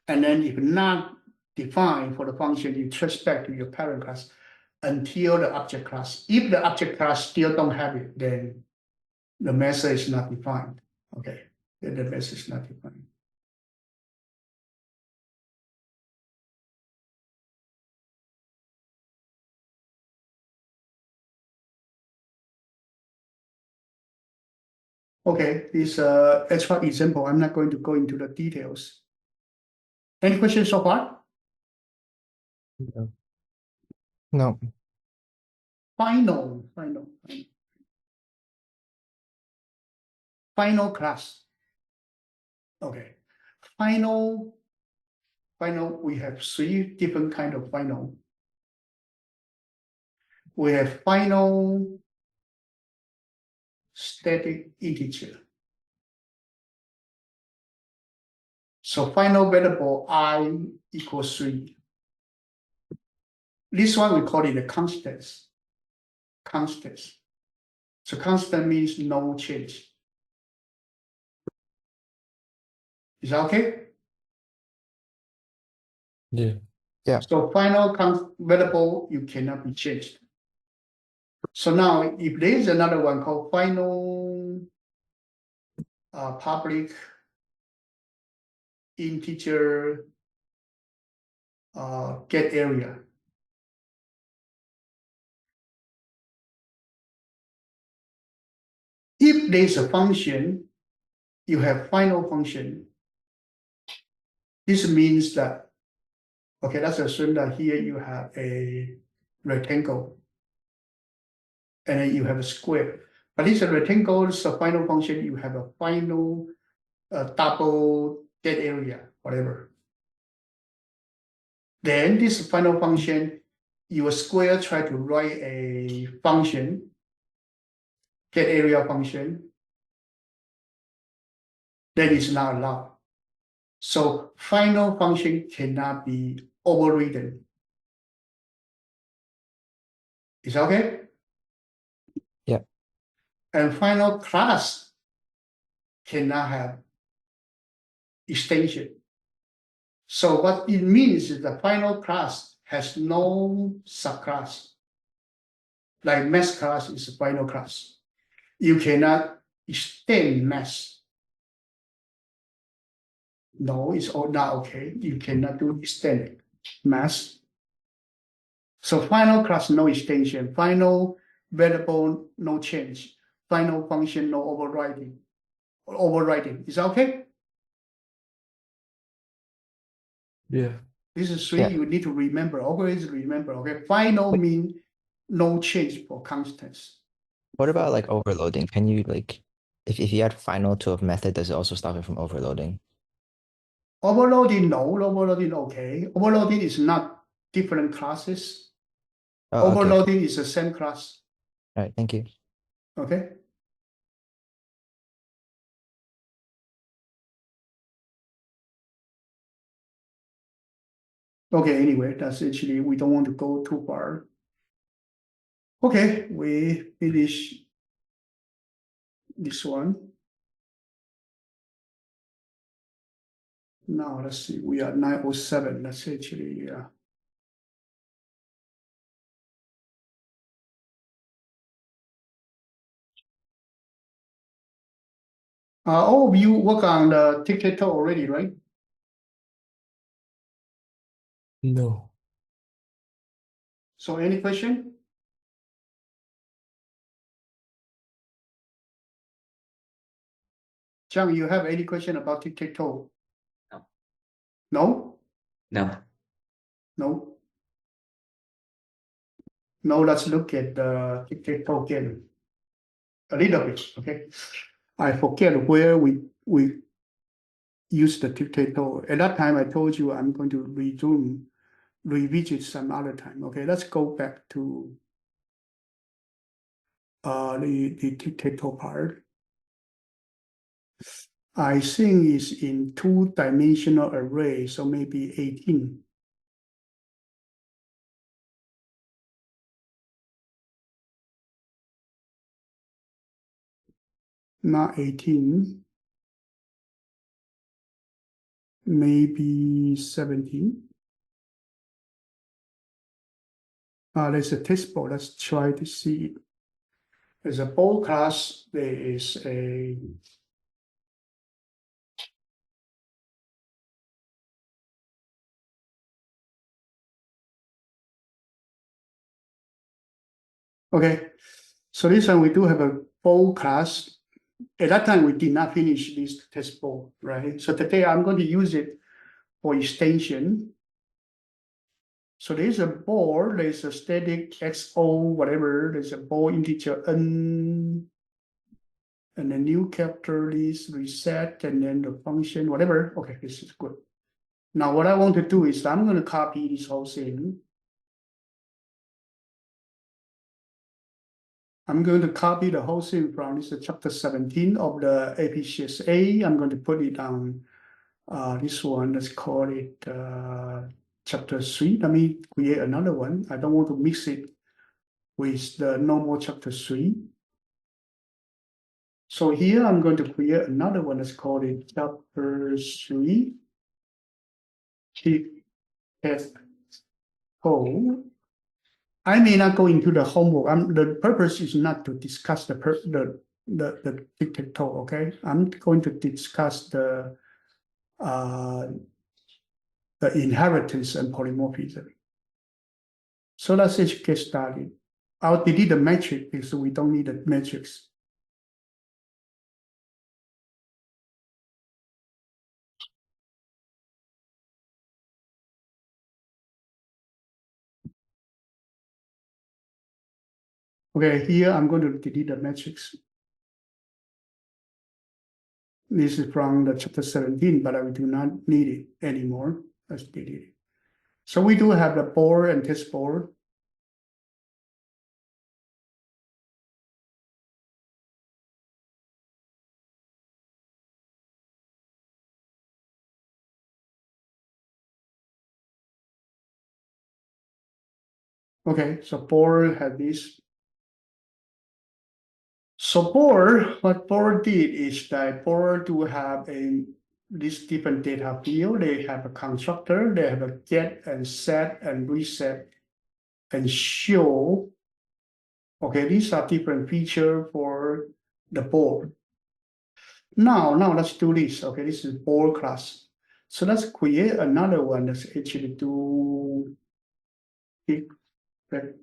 and then if not defined for the function, you trace back to your parent class until the object class. If the object class still don't have it, then the method is not defined. Okay, then the method is not defined. Okay, this extra example, I'm not going to go into the details. Any questions so far? No. No. Final class. Okay, final, we have three different kind of final. We have final static integer. So final variable I equals 3. This one we call it a constants. Constants. So constant means no change. Is that okay? Yeah. Yeah. So final variable you cannot be changed. So now if there is another one called final public integer get area. If there's a function, you have final function. This means that, okay, let's assume that here you have a rectangle and then you have a square. But this rectangle is a final function, you have a final double dead area, whatever. Then this final function, your square try to write a function, get area function, that is not allowed. So final function cannot be overridden. Is that okay? Yeah. And final class cannot have extension. So what it means is the final class has no subclass. Like math class is a final class. You cannot extend math. No, it's all not okay. You cannot do extended math. So final class, no extension. Final variable, no change. Final function, no overriding. Is that okay? Yeah. This is 3 Yeah. you need to remember. Always remember. Okay. Final mean no change for constants. What about like overloading? Can you like, if you add final to a method, does it also stop it from overloading? Overloading, no. Overloading, okay. Overloading is not different classes. Oh, okay. Overloading is the same class. All right, thank you. Okay. Okay, anyway, that's actually, we don't want to go too far. Okay, we finish this one. Now, let's see, we are 9:07. That's actually, all of you work on the tic-tac-toe already, right? No. So any question? John, you have any question about tic-tac-toe? No. No? No. No? No, let's look at the tic-tac-toe game. A little bit, okay? I forget where we use the tic-tac-toe. At that time, I told you I'm going to revisit some other time. Okay, let's go back to the tic-tac-toe part. I think it's in two-dimensional array, so maybe 18. Not 18, maybe 17. There's a test board. Let's try to see. There's a ball class. There is a okay. So this one we do have a ball class. At that time we did not finish this test ball, right? So today I'm going to use it for extension. So there's a ball, there's a static XO, whatever, there's a ball integer N, and the new character is reset, and then the function, whatever. Okay, this is good. Now what I want to do is I'm going to copy this whole thing. I'm going to copy the whole thing from this chapter 17 of the APCSA. I'm going to put it on this one, let's call it chapter 3. Let me create another one. I don't want to mix it with the normal chapter 3. So here I'm going to create another one. Let's call it chapter 3. Keep test code. I may not go into the homework. The purpose is not to discuss the tic-tac-toe, okay? I'm going to discuss the inheritance and polymorphism. So let's just get started. I'll delete the matrix because we don't need the matrix. Okay, here I'm going to delete the matrix. This is from the chapter 17, but I do not need it anymore. Let's delete it. So we do have the board and test board. Okay, so board had this. So board, what board did is that board do have this different data field. They have a constructor, they have a get and set and reset and show. Okay, these are different features for the board. Now let's do this. Okay, this is board class. So let's create another one that's actually do tic-tac-toe.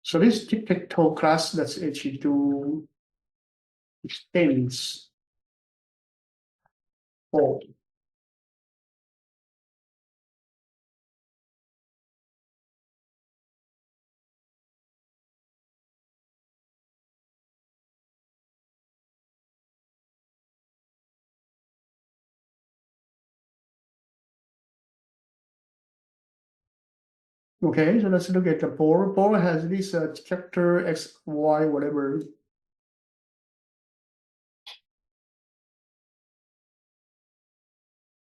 So this tic-tac-toe class that's actually do extends board. Okay, so let's look at the ball. Ball has this character X, Y, whatever.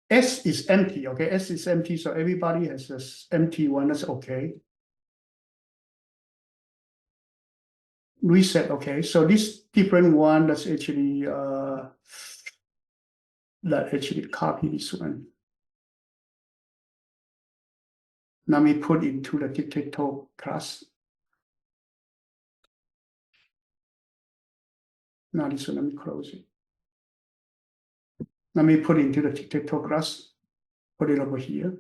S is empty, okay? S is empty, so everybody has this empty one, that's okay. Reset, okay, so this different one, that's actually copy this one. Now we put into the tic-tac-toe class. Now this one, let me close it. Let me put into the tic-tac-toe class, put it over here.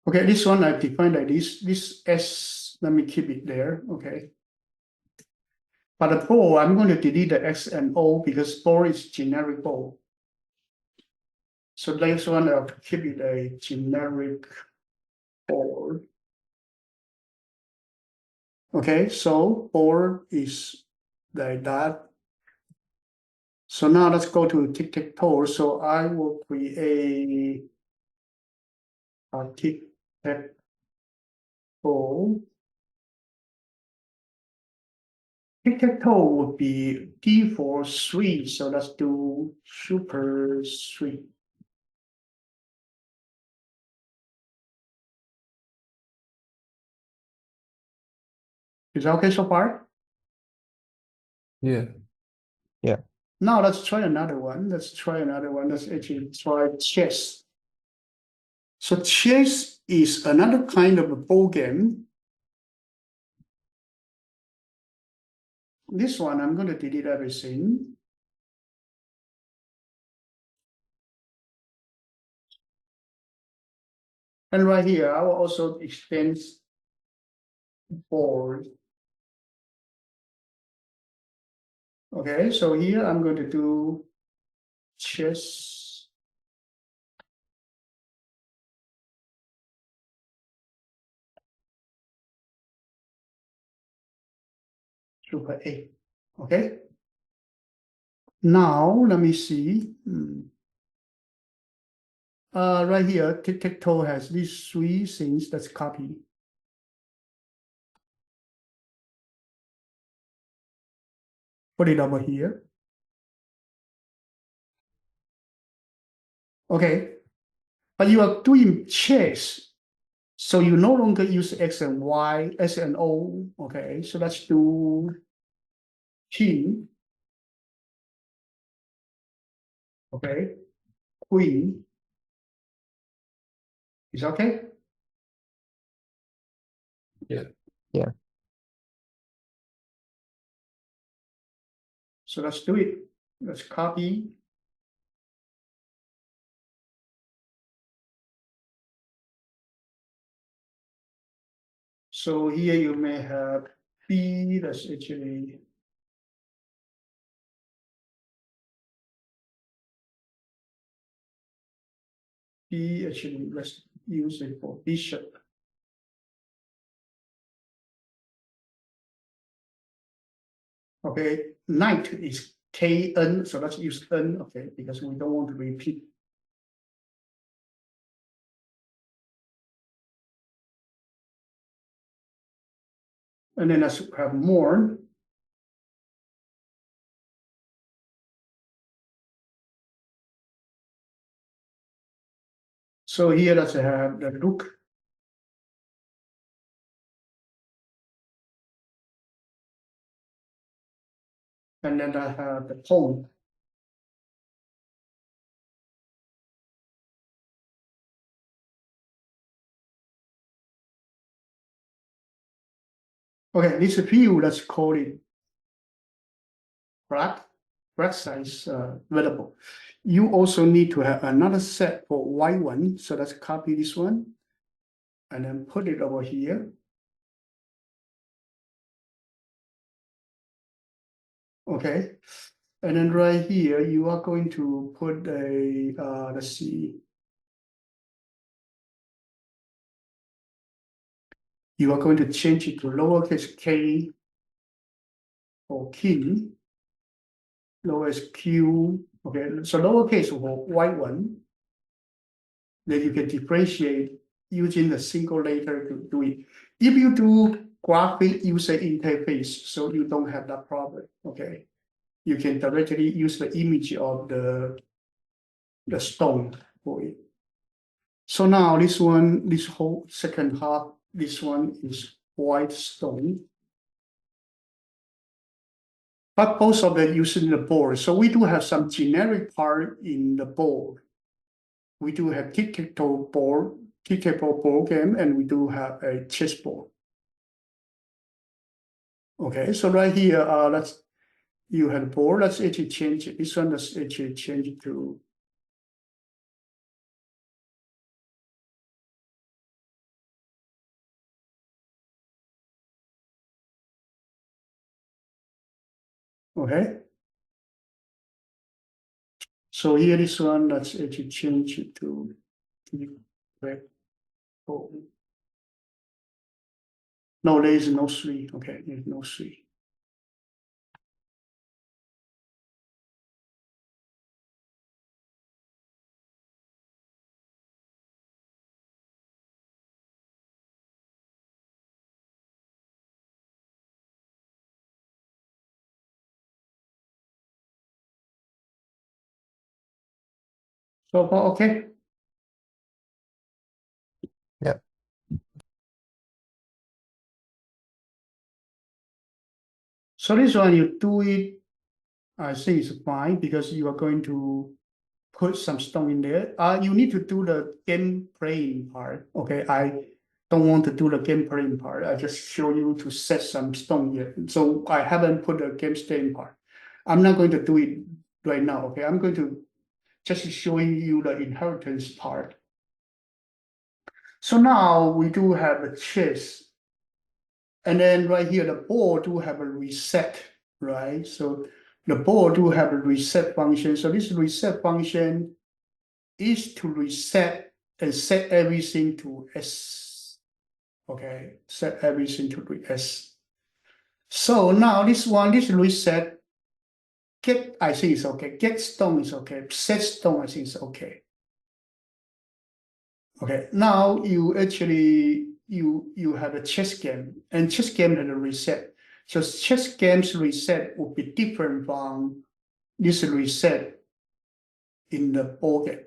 Okay, this one I've defined like this S, let me keep it there, okay. But the ball, I'm going to delete the X and O because ball is generic ball. So this one, I'll keep it a generic ball. Okay, so ball is like that. So now let's go to tic-tac-toe. So I will create a tic-tac-toe. Tic-tac-toe would be D for 3. So let's do super 3. Is that okay so far? Yeah. Now let's try another one. Let's actually try chess. So chess is another kind of a ball game. This one, I'm going to delete everything. And right here, I will also extend board. Okay, so here I'm going to do chess. Super A. Okay. Now let me see. Right here, tic-tac-toe has these 3 things. That's copy. Put it over here. Okay, but you are doing chess, so you no longer use X and Y, S and O. Okay, so let's do king. Okay, queen. Is okay? Yeah. Yeah. So let's do it. Let's copy. So here you may have B, that's actually B, actually, let's use it for bishop. Okay, knight is KN, so let's use N, okay, because we don't want to repeat. And then let's have more. So here let's have the rook. And then I have the pawn. Okay, this view, let's call it black size variable. You also need to have another set for Y1. So let's copy this one and then put it over here. Okay, and then right here, you are going to put a, let's see. You are going to change it to lowercase k for king, lowercase q. Okay, so lowercase for Y1. then you can differentiate using the single letter to do it. If you do graphic user interface, so you don't have that problem, okay? You can directly use the image of the stone for it. So now this one, this whole second half, this one is white stone. But both of them using the board. So we do have some generic part in the board. We do have tic-tac-toe board, tic-tac-toe board game, and we do have a chessboard. Okay, so right here, you have a board. Let's actually change it. This one, let's actually change it to. Okay. So here, this one, let's actually change it to red. Oh. No, there is no 3. Okay, there's no 3. So far, okay. Yep. So this one, you do it, I think it's fine because you are going to put some stone in there. You need to do the game playing part. Okay, I don't want to do the game playing part. I just show you to set some stone here. So I haven't put the game staying part. I'm not going to do it right now. Okay, I'm going to just showing you the inheritance part. So now we do have a chess. And then right here, the board do have a reset, right? So the board do have a reset function. So this reset function is to reset and set everything to S. Okay, set everything to S. So now this one, this reset, get, I think it's okay. Get stone is okay. Set stone, I think it's okay. Okay, now you actually, you have a chess game, and chess game has a reset. So chess games reset will be different from this reset in the board game.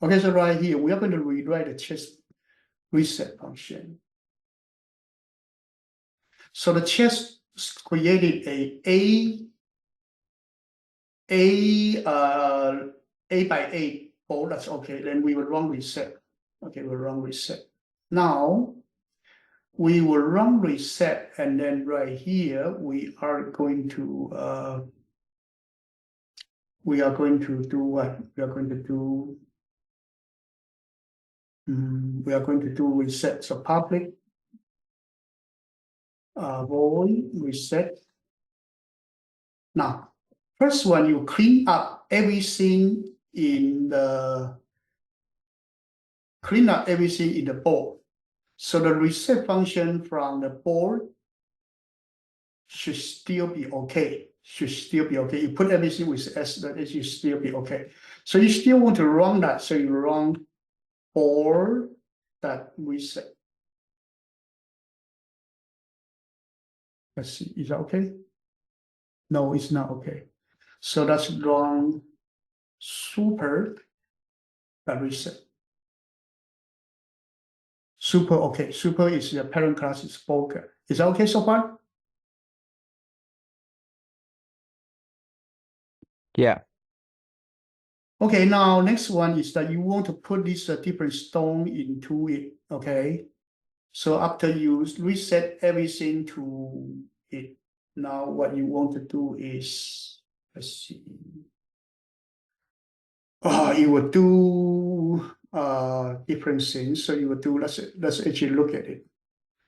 Okay, so right here, we are going to rewrite the chess reset function. So the chess created a by A board, that's okay. Then we will run reset. Okay, we'll run reset. Now we will run reset, and then right here we are going to do what? We are going to do reset. So public void reset. Now, first one, you clean up everything in the board. So the reset function from the board should still be okay. You put everything with S, that it should still be okay. So you still want to run that. So you run board that reset. Let's see, is that okay? No, it's not okay. So that's run super that reset. Super, okay. Super is the parent class is spoken. Is that okay so far? Yeah. Okay, now next one is that you want to put this different stone into it, okay? So after you reset everything to it, now what you want to do is, let's see. You will do different things. So you will do, let's actually look at it.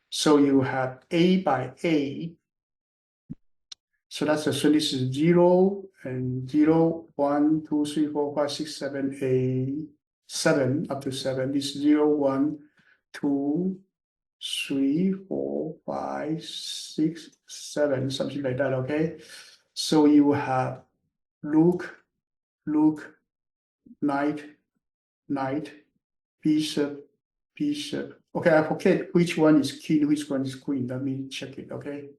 So you have A by A. So this is 0 and 0, 1, 2, 3, 4, 5, 6, 7, 8, 7 up to 7. This 0, 1, 2, 3, 4, 5, 6, 7, something like that, okay? So you have look, night, knight, bishop, bishop. Okay, I forget which one is king, which one is queen. Let me check it, okay?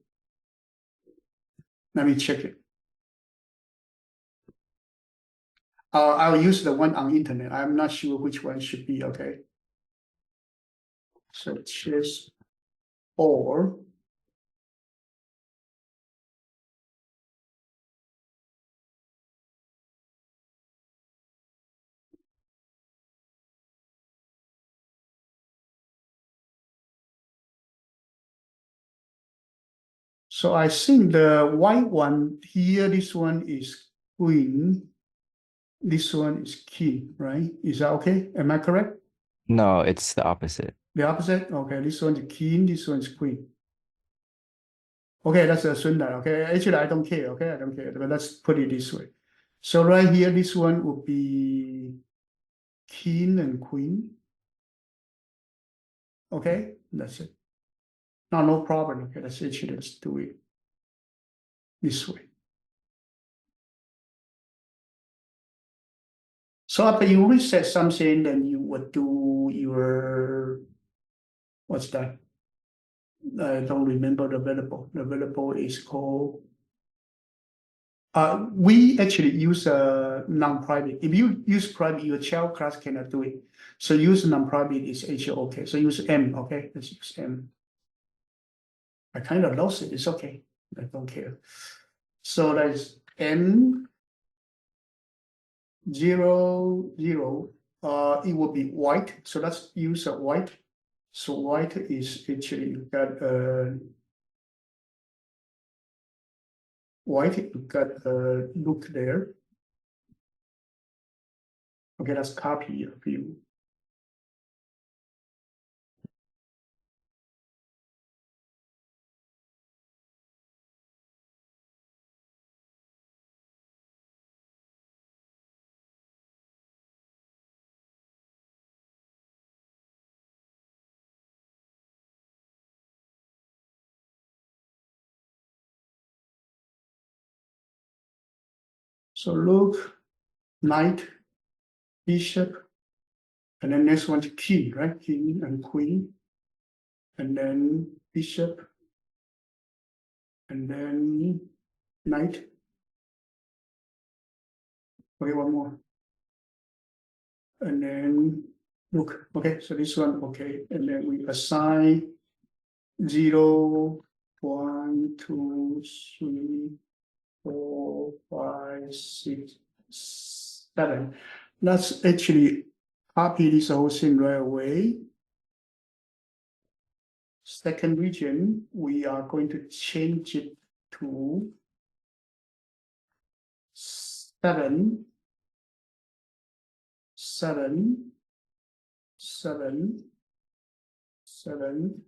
Let me check it. I'll use the one on internet. I'm not sure which one should be, okay? So chess or so I think the white one here, this one is queen, this one is king, right? Is that okay? Am I correct? No, it's the opposite. The opposite? Okay, this one is king, this one is queen. Okay, let's assume that, okay? Actually, I don't care, okay? I don't care, but let's put it this way. So right here, this one would be king and queen. Okay, that's it. No problem, okay? Let's do it this way. So after you reset something, then you would do your, what's that? I don't remember the variable. The variable is called, we actually use a non-private. If you use private, your child class cannot do it. So use non-private is actually okay. So use M, okay? Let's use M. I kind of lost it, it's okay. I don't care. So that's N 0, 0. It will be white. So let's use a white. So white is actually got white, you got a look there. Okay, let's copy a few. So look, knight, bishop, and then next one's king, right? King and queen, and then bishop, and then knight. Okay, one more. And then look, okay, so this one, okay, and then we assign 0, 1, 2, 3, 4, 5, 6, 7. Let's actually copy this whole thing right away. Second region, we are going to change it to 7, 7, 7, 7,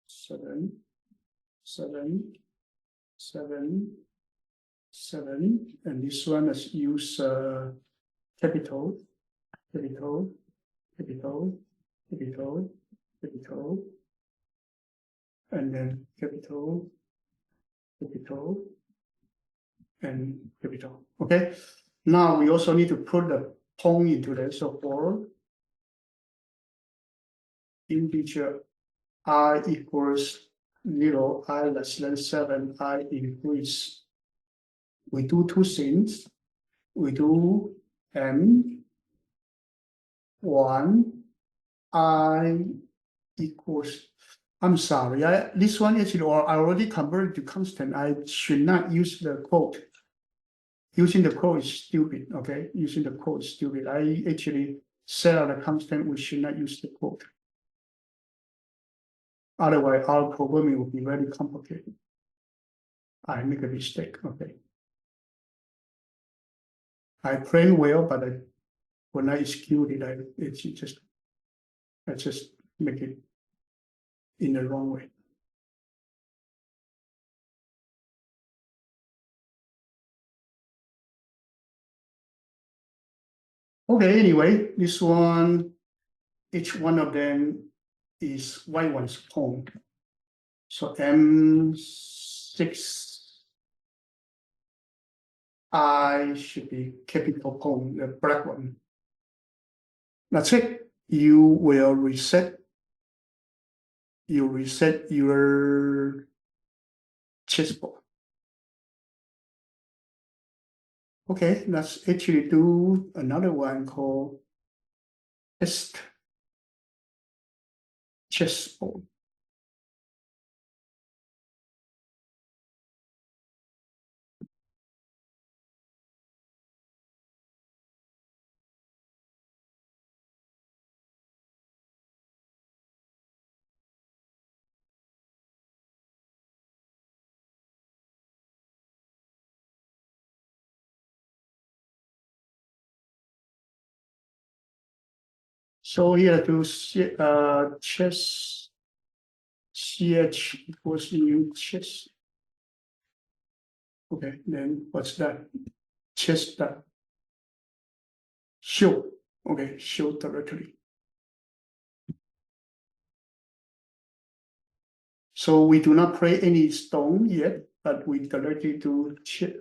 7, 7, 7, 7, and this one is use capital, capital, capital, capital, capital, and then capital, capital, and capital. Okay. Now we also need to put the pawn into there. So for integer I equals 0, I less than 7, I increase. We do two things. We do M1 I equals, I'm sorry, this one actually, or I already converted to constant. I should not use the quote. Using the quote is stupid, okay? Using the quote is stupid. I actually set out a constant, we should not use the quote. Otherwise, our programming will be very complicated. I make a mistake, okay? I plan well, but when I execute it, I just make it in the wrong way. Okay, anyway, this one, each one of them is white one's pawn. So M6 I should be capital pawn, the black one. That's it. You will reset. You reset your chessboard. Okay, let's actually do another one called test chessboard. So here to chess ch equals new chess. Okay, then what's that? Chess that show. Okay, show directory. So we do not play any stone yet, but we directly do chess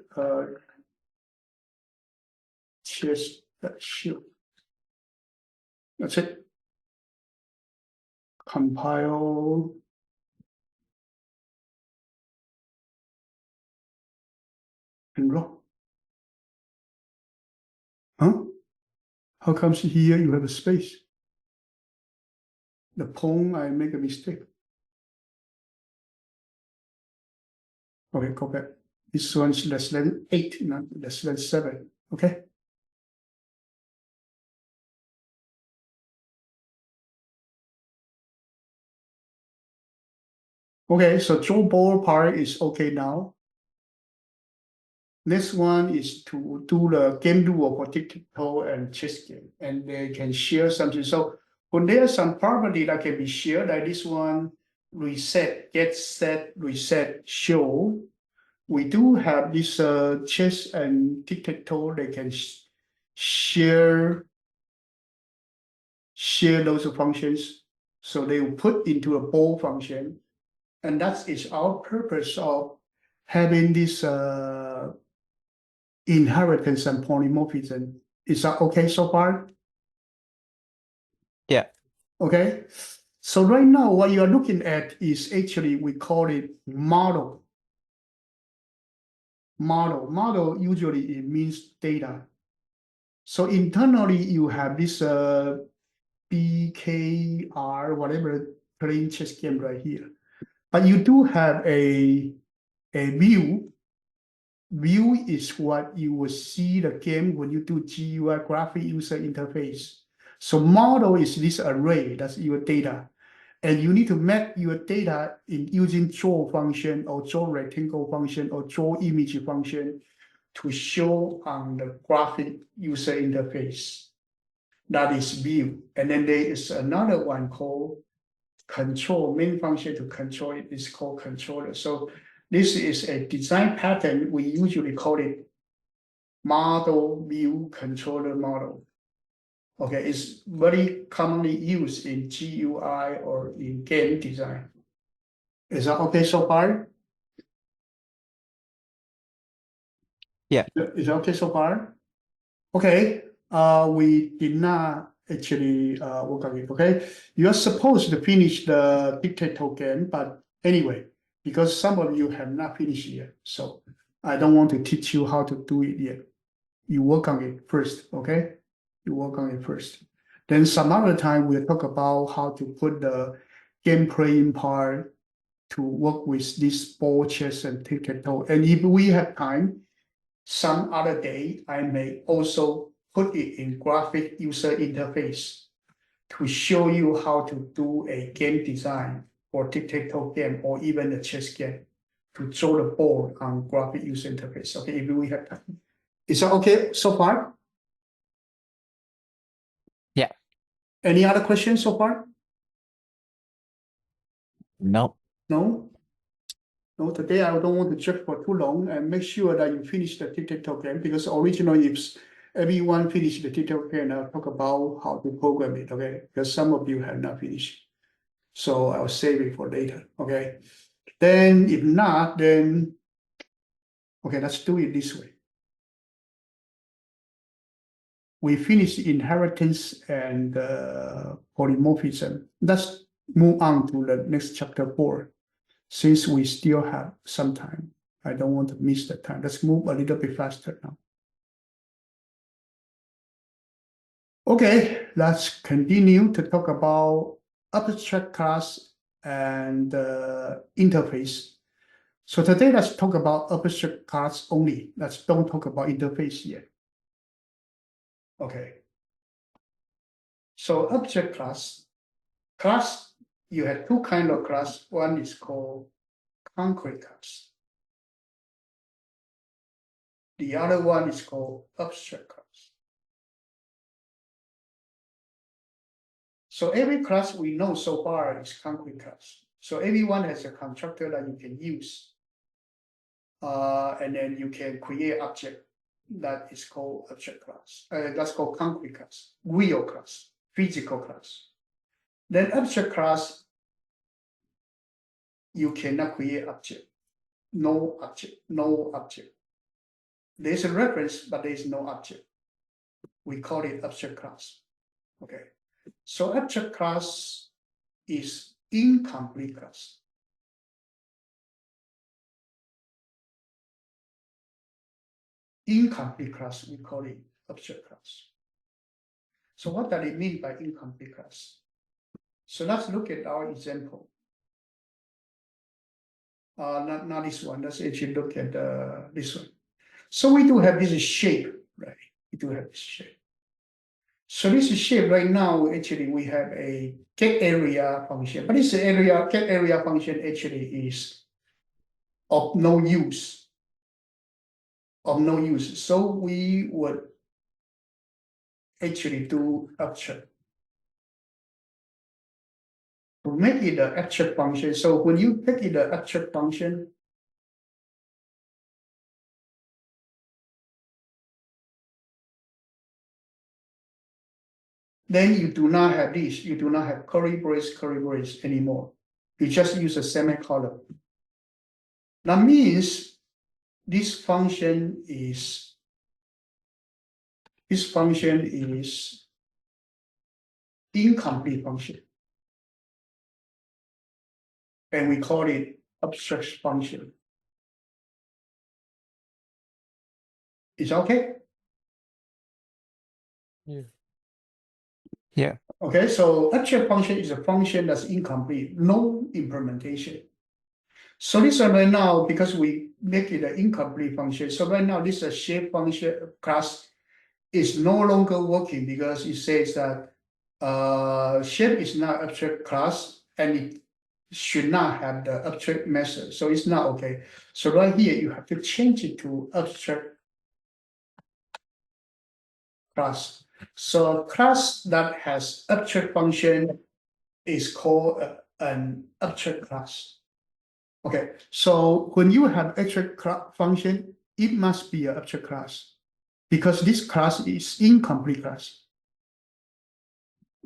that show. That's it. Compile. And run. Huh? How comes here you have a space? The pawn, I make a mistake. Okay, go back. This one's less than 8, not less than 7. Okay. Okay, so draw ball part is okay now. Next one is to do the game rule for tic-tac-toe and chess game, and they can share something. So when there's some property that can be shared, like this one, reset, get set, reset, show. We do have this chess and tic-tac-toe. They can share those functions. So they will put into a ball function, and that is our purpose of having this inheritance and polymorphism. Is that okay so far? Yeah. Okay. So right now, what you are looking at is actually, we call it model. Model usually it means data. So internally, you have this BKR, whatever playing chess game right here. But you do have a view. View is what you will see the game when you do GUI, graphic user interface. So model is this array, that's your data. And you need to map your data in using draw function or draw rectangle function or draw image function to show on the graphic user interface. That is view. And then there is another one called control, main function to control it is called controller. So this is a design pattern. We usually call it model view controller model. Okay, it's very commonly used in GUI or in game design. Is that okay so far? Yeah. Is that okay so far? Okay, we did not actually work on it, okay? You're supposed to finish the tic-tac-toe game, but anyway, because some of you have not finished yet, so I don't want to teach you how to do it yet. You work on it first, okay? You work on it first. Then some other time we'll talk about how to put the game playing part to work with this ball, chess, and tic-tac-toe. And if we have time, some other day, I may also put it in graphic user interface to show you how to do a game design for tic-tac-toe game or even a chess game to show the board on graphic user interface. Okay, if we have time. Is that okay so far? Yeah. Any other questions so far? No. No? No, today I don't want to check for too long and make sure that you finish the tic-tac-toe game because originally if everyone finished the tic-tac-toe game, I'll talk about how to program it, okay? Because some of you have not finished. So I'll save it for later, okay? Then if not, then, okay, let's do it this way. we finished inheritance and polymorphism. Let's move on to the next chapter 4, since we still have some time. I don't want to miss the time. Let's move a little bit faster now. Okay, let's continue to talk about abstract class and interface. So today, let's talk about abstract class only. Let's don't talk about interface yet. Okay. So object class, you have two kind of class. One is called concrete class. The other one is called abstract class. So every class we know so far is concrete class. So everyone has a constructor that you can use. And then you can create object that is called abstract class. That's called concrete class, real class, physical class. Then abstract class, you cannot create object. No object, no object. There's a reference, but there is no object. We call it abstract class. Okay. So abstract class is incomplete class. Incomplete class, we call it abstract class. So what does it mean by incomplete class? So let's look at our example. Not this one. Let's actually look at this one. So we do have this shape, right? We do have this shape. So this shape right now, actually, we have a get area function, but this get area function actually is of no use. Of no use. So we would actually do abstract to make it an abstract function. So when you make it an abstract function, then you do not have this. You do not have curly brace anymore. You just use a semicolon. That means this function is incomplete function. And we call it abstract function. Is that okay? Yeah. Okay, so abstract function is a function that's incomplete, no implementation. So this one right now, because we make it an incomplete function, so right now this is a shape function class is no longer working because it says that shape is not abstract class and it should not have the abstract method. So it's not okay. So right here, you have to change it to abstract class. So a class that has abstract function is called an abstract class. Okay, so when you have abstract function, it must be an abstract class because this class is incomplete class.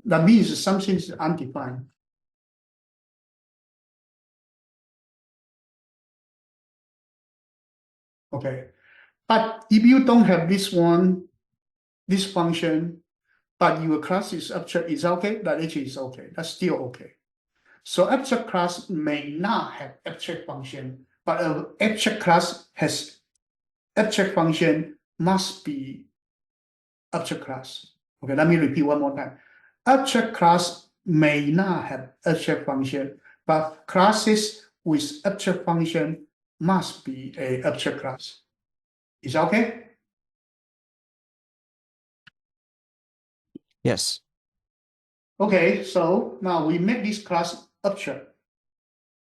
That means something is undefined. Okay, but if you don't have this one, this function, but your class is abstract, is okay? That actually is okay. That's still okay. So abstract class may not have abstract function, but an abstract class has abstract function must be abstract class. Okay, let me repeat one more time. Abstract class may not have abstract function, but classes with abstract function must be an abstract class. Is that okay? Yes. Okay, so now we make this class abstract.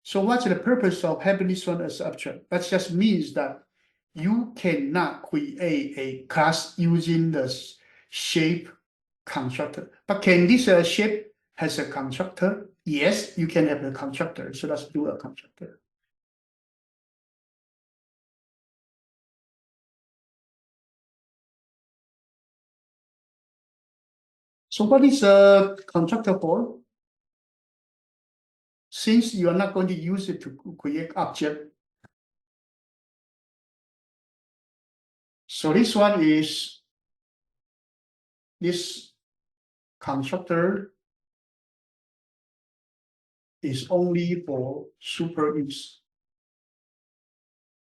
So what's the purpose of having this one as abstract? That just means that you cannot create a class using the shape constructor. But can this shape has a constructor? Yes, you can have a constructor. So let's do a constructor. So what is a constructor for? Since you are not going to use it to create object. So this one is this constructor is only for super use.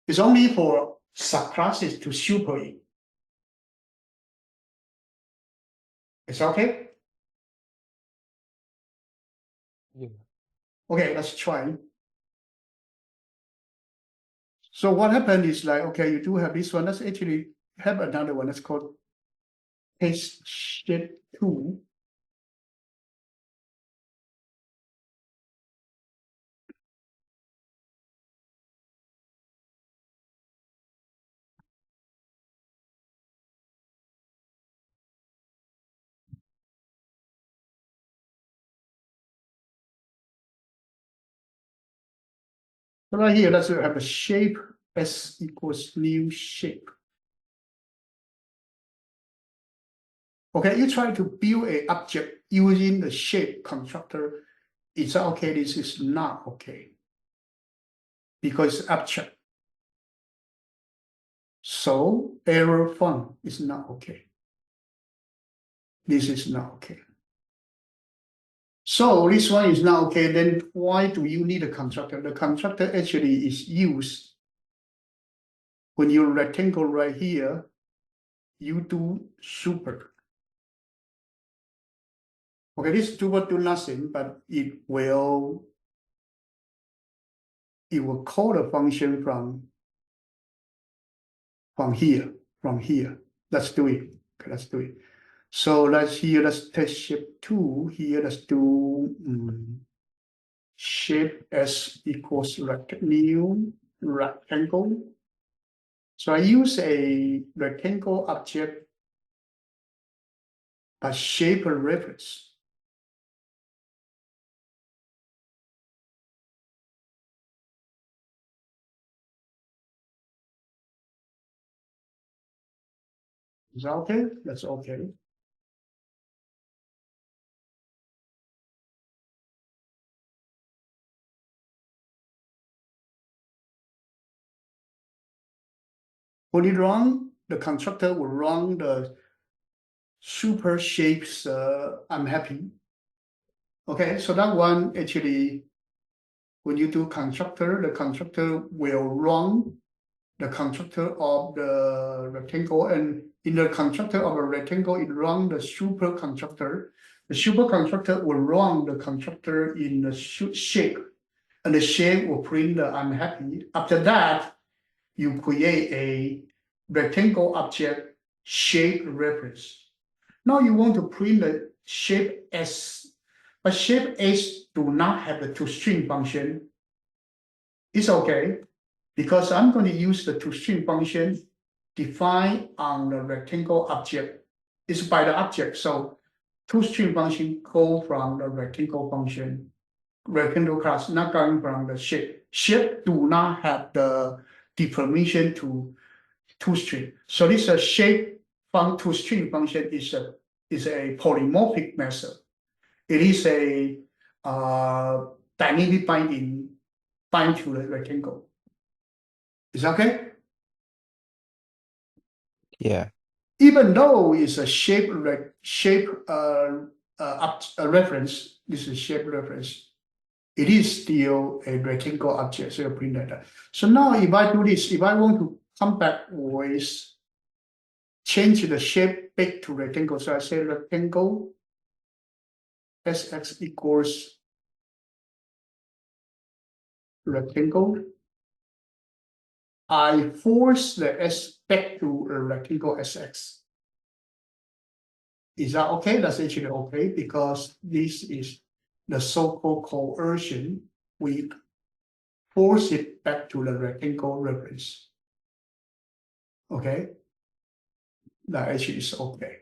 It's only for subclasses to super in. It's okay? Yeah. Okay, let's try. So what happened is like, okay, you do have this one. Let's actually have another one that's called test sheet 2. So right here, let's have a shape S equals new shape. Okay, you try to build an object using the shape constructor. Is that okay? This is not okay because it's abstract. So error fun is not okay. This is not okay. So this one is not okay. Then why do you need a constructor? The constructor actually is used when you rectangle right here, you do super. Okay, this super do nothing, but it will call the function from here. Let's do it. Okay, let's do it. So let's test shape 2 here. Let's do shape S equals new rectangle. So I use a rectangle object as shape reference. Is that okay? That's okay. When it run, the constructor will run the super shapes. I'm happy. Okay, so that one actually, when you do constructor, the constructor will run the constructor of the rectangle, and in the constructor of a rectangle, it runs the super constructor. The super constructor will run the constructor in the shape, and the shape will print the unhappy. After that, you create a rectangle object shape reference. Now you want to print the shape S, but shape S do not have the toString function. It's okay, because I'm going to use the toString function defined on the rectangle object. It's by the object, so toString function go from the rectangle function, rectangle class, not coming from the shape. Shape do not have the deformation to toString. So this shape from toString function is a polymorphic method. It is a dynamic binding bind to the rectangle. Is that okay? Yeah. Even though it's a shape reference, this is shape reference, it is still a rectangle object, so you print that. So now if I do this, if I want to come back with change the shape back to rectangle, so I say rectangle Sx equals rectangle. I force the S back to a rectangle Sx. Is that okay? That's actually okay, because this is the so-called coercion. We force it back to the rectangle reference. Okay? That actually is okay.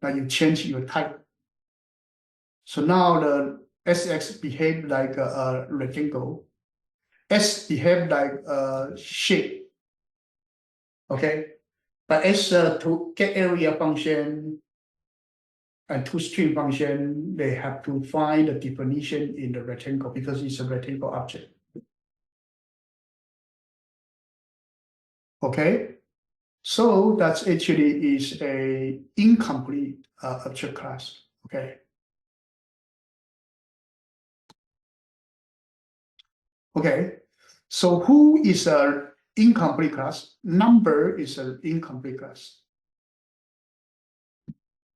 Now you change your type. So now the Sx behave like a rectangle. S behave like a shape. Okay? But as to get area function and toString function, they have to find the definition in the rectangle because it's a rectangle object. Okay, So that's actually is a incomplete object class. Okay. Okay. So who is a incomplete class? Number is an incomplete class.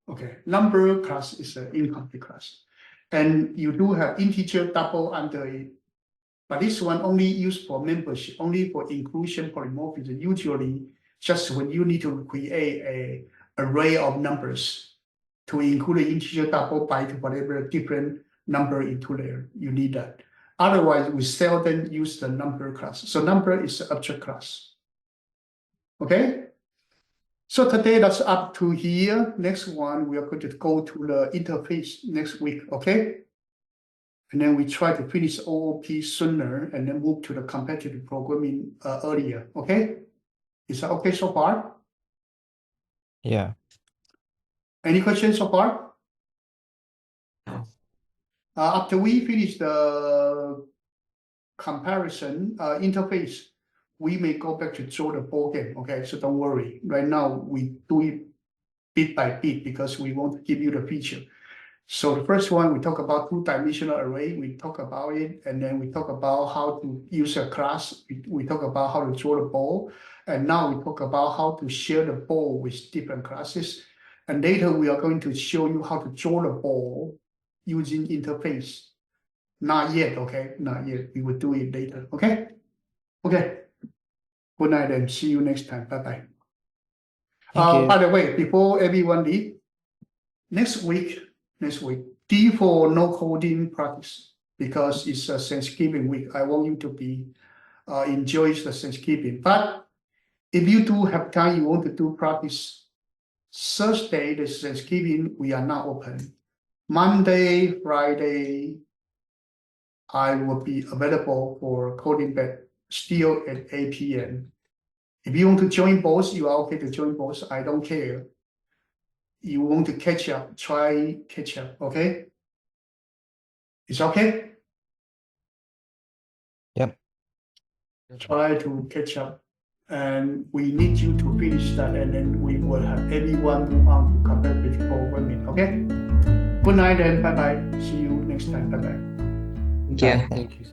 Okay, number class is an incomplete class. And you do have integer double under it. But this one only used for membership, only for inclusion polymorphism. Usually, just when you need to create a array of numbers to include the integer double by whatever different number into there, you need that. Otherwise, we seldom use the number class. So number is the object class. Okay? So today that's up to here. Next one, we are going to go to the interface next week, okay? And then we try to finish OOP sooner and then move to the competitive programming earlier, okay? Is that okay so far? Yeah. Any questions so far? No. After we finish the comparison interface, we may go back to draw the ball game, okay? So don't worry. Right now, we do it bit by bit because we want to give you the feature. So the first one, we talk about two-dimensional array. We talk about it, and then we talk about how to use a class. We talk about how to draw the ball. And now we talk about how to share the ball with different classes. And later, we are going to show you how to draw the ball using interface. Not yet, okay? Not yet. We will do it later, okay? Okay. Good night and see you next time. Bye-bye. Thank you. By the way, before everyone leave, next week, D for no coding practice because it's a Thanksgiving week. I want you to be enjoy the Thanksgiving. But if you do have time, you want to do practice, Thursday, the Thanksgiving, we are not open. Monday, Friday, I will be available for coding back still at 8 p.m. If you want to join both, you are okay to join both. I don't care. You want to catch up, try catch up, okay? It's okay? Yep. Try to catch up. And we need you to finish that, and then we will have everyone move on to competitive programming, okay? Good night and bye-bye. See you next time. Bye-bye. Yeah. Thank you.